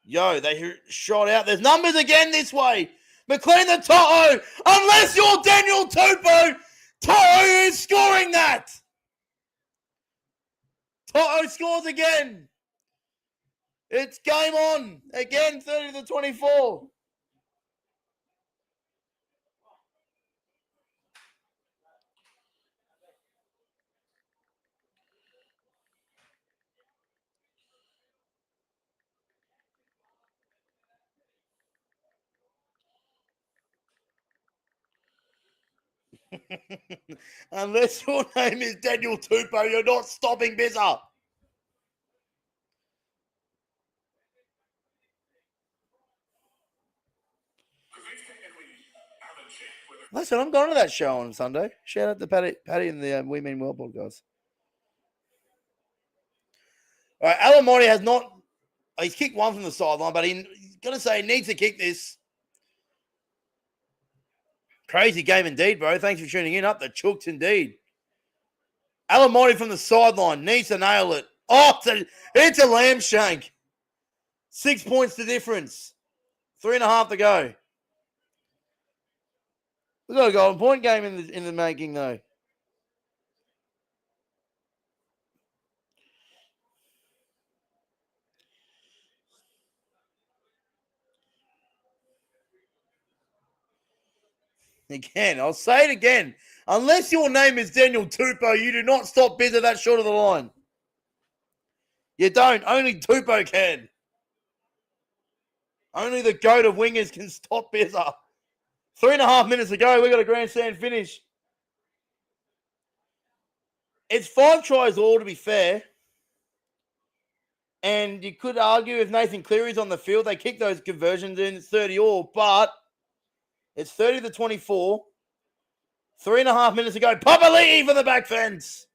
Yo, they shot out. There's numbers again this way. McLean the Toto. Unless you're Daniel Tupou, Toto is scoring that. Toto scores again. It's game on. Again, 30-24. Unless your name is Daniel Tupou, you're not stopping Bizza. Listen, I'm going to that show on Sunday. Shout out to Patty and the We Mean Well podcast. All right, Alamotti has not. He's kicked one from the sideline, but he's going to say he needs to kick this. Crazy game indeed, bro. Thanks for tuning in. Up the chooks indeed. Alamotti from the sideline needs to nail it. Oh, it's a lamb shank. 6 points to difference. 3.5 to go. We've got a golden point game in the making, though. Again, I'll say it again. Unless your name is Daniel Tupou, you do not stop Bizza that short of the line. You don't. Only Tupou can. Only the goat of wingers can stop Bizza. 3.5 minutes to go. We got a grandstand finish. It's 5 tries all, to be fair. And you could argue if Nathan Cleary's on the field, they kick those conversions in. It's 30 all, but it's 30-24. 3.5 minutes to go. Papali'i for the back fence.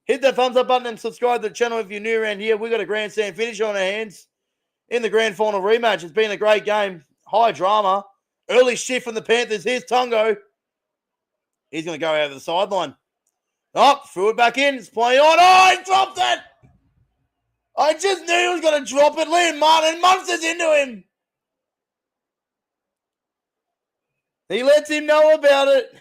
Hit that thumbs up button and subscribe to the channel if you're new around here. We got a grandstand finish on our hands in the grand final rematch. It's been a great game. High drama. Early shift from the Panthers. Here's Tungo. He's going to go over the sideline. Oh, threw it back in. It's playing on. Oh, he dropped it. I just knew he was going to drop it. Liam Martin. Munster's into him. He lets him know about it.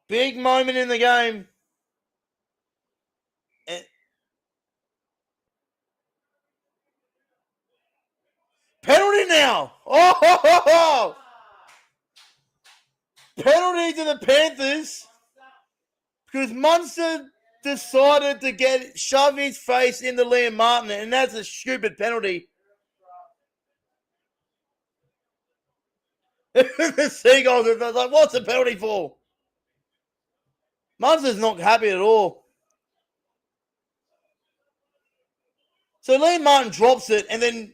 Big moment in the game. Penalty now. Oh! Penalty to the Panthers because Munster decided to shove his face into Liam Martin, and that's a stupid penalty. The Seagulls are like, what's the penalty for? Munster's not happy at all. So Liam Martin drops it, and then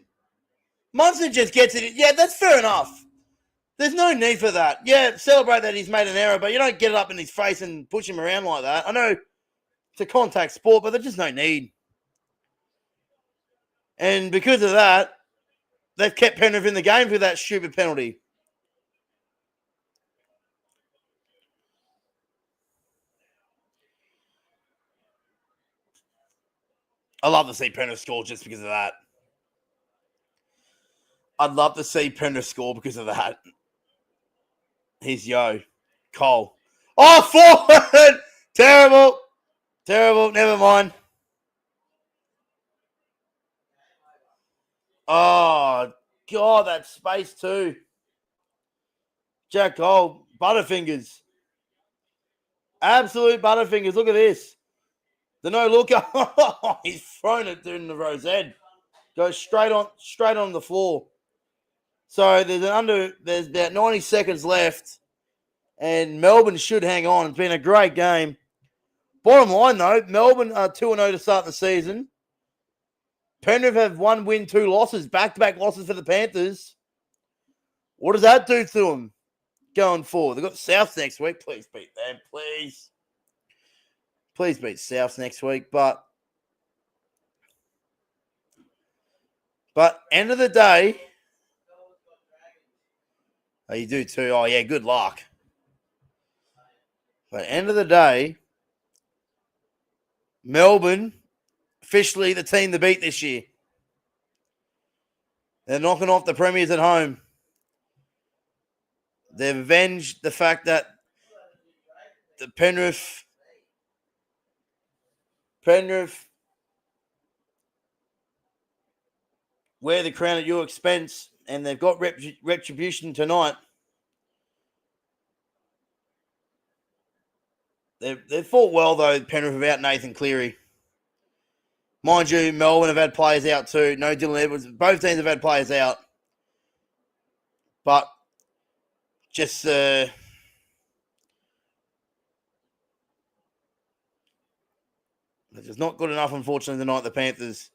Munster just gets it. Yeah, that's fair enough. There's no need for that. Yeah, celebrate that he's made an error, but you don't get it up in his face and push him around like that. I know it's a contact sport, but there's just no need. And because of that, they've kept Penrith in the game for that stupid penalty. I love to see Penrith score just because of that. I'd love to see Penrith score because of that. Here's Yo. Cole. Oh, forward! Terrible. Terrible. Never mind. Oh, God, that space too. Jack Cole. Butterfingers. Absolute Butterfingers. Look at this. The no-looker. He's thrown it in the rose head. Goes straight on the floor. So there's about 90 seconds left, and Melbourne should hang on. It's been a great game. Bottom line, though, Melbourne are 2-0 to start the season. Penrith have 1 win, 2 losses, back-to-back losses for the Panthers. What does that do to them going forward? They've got Souths next week. Please beat them, please. Please beat Souths next week. But end of the day, oh, you do too. Oh, yeah, good luck. But end of the day, Melbourne, officially the team to beat this year. They're knocking off the Premiers at home. They've avenged the fact that the Penrith wear the crown at your expense, and they've got retribution tonight. They've fought well, though, Penrith, without Nathan Cleary. Mind you, Melbourne have had players out too. No Dylan Edwards. Both teams have had players out. But just it's not good enough, unfortunately, tonight, the Panthers.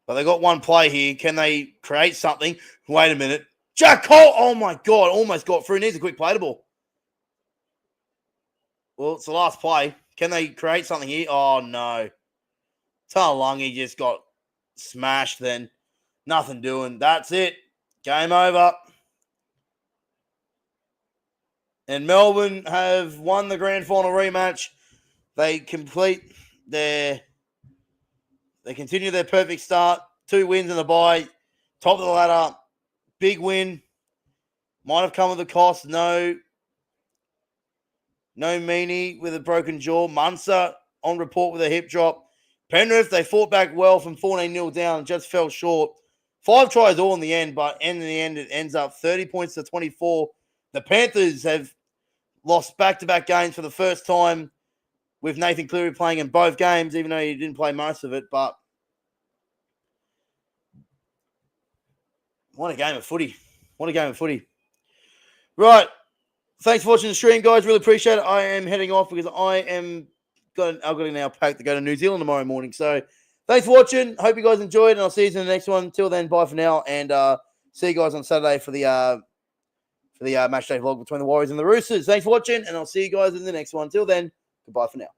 But they got one play here. Can they create something? Wait a minute. Jack Cole! Oh, my God. Almost got through. Needs a quick play to ball. Well, it's the last play. Can they create something here? Oh, no. Taulagi just got smashed then. Nothing doing. That's it. Game over. And Melbourne have won the Grand Final Rematch. They continue their perfect start. 2 wins in the bye. Top of the ladder. Big win. Might have come with a cost. No Meaney with a broken jaw. Munster on report with a hip drop. Penrith, they fought back well from 14-0 down. Just fell short. 5 tries all in the end, but in the end, it ends up 30 points to 24. The Panthers have lost back-to-back games for the first time with Nathan Cleary playing in both games, even though he didn't play most of it. But what a game of footy. What a game of footy. Right. Thanks for watching the stream, guys. Really appreciate it. I am heading off because I've got an hour pack to go to New Zealand tomorrow morning. So thanks for watching. Hope you guys enjoyed, and I'll see you in the next one. Till then, bye for now, and see you guys on Saturday for the match day vlog between the Warriors and the Roosters. Thanks for watching, and I'll see you guys in the next one. Till then, goodbye for now.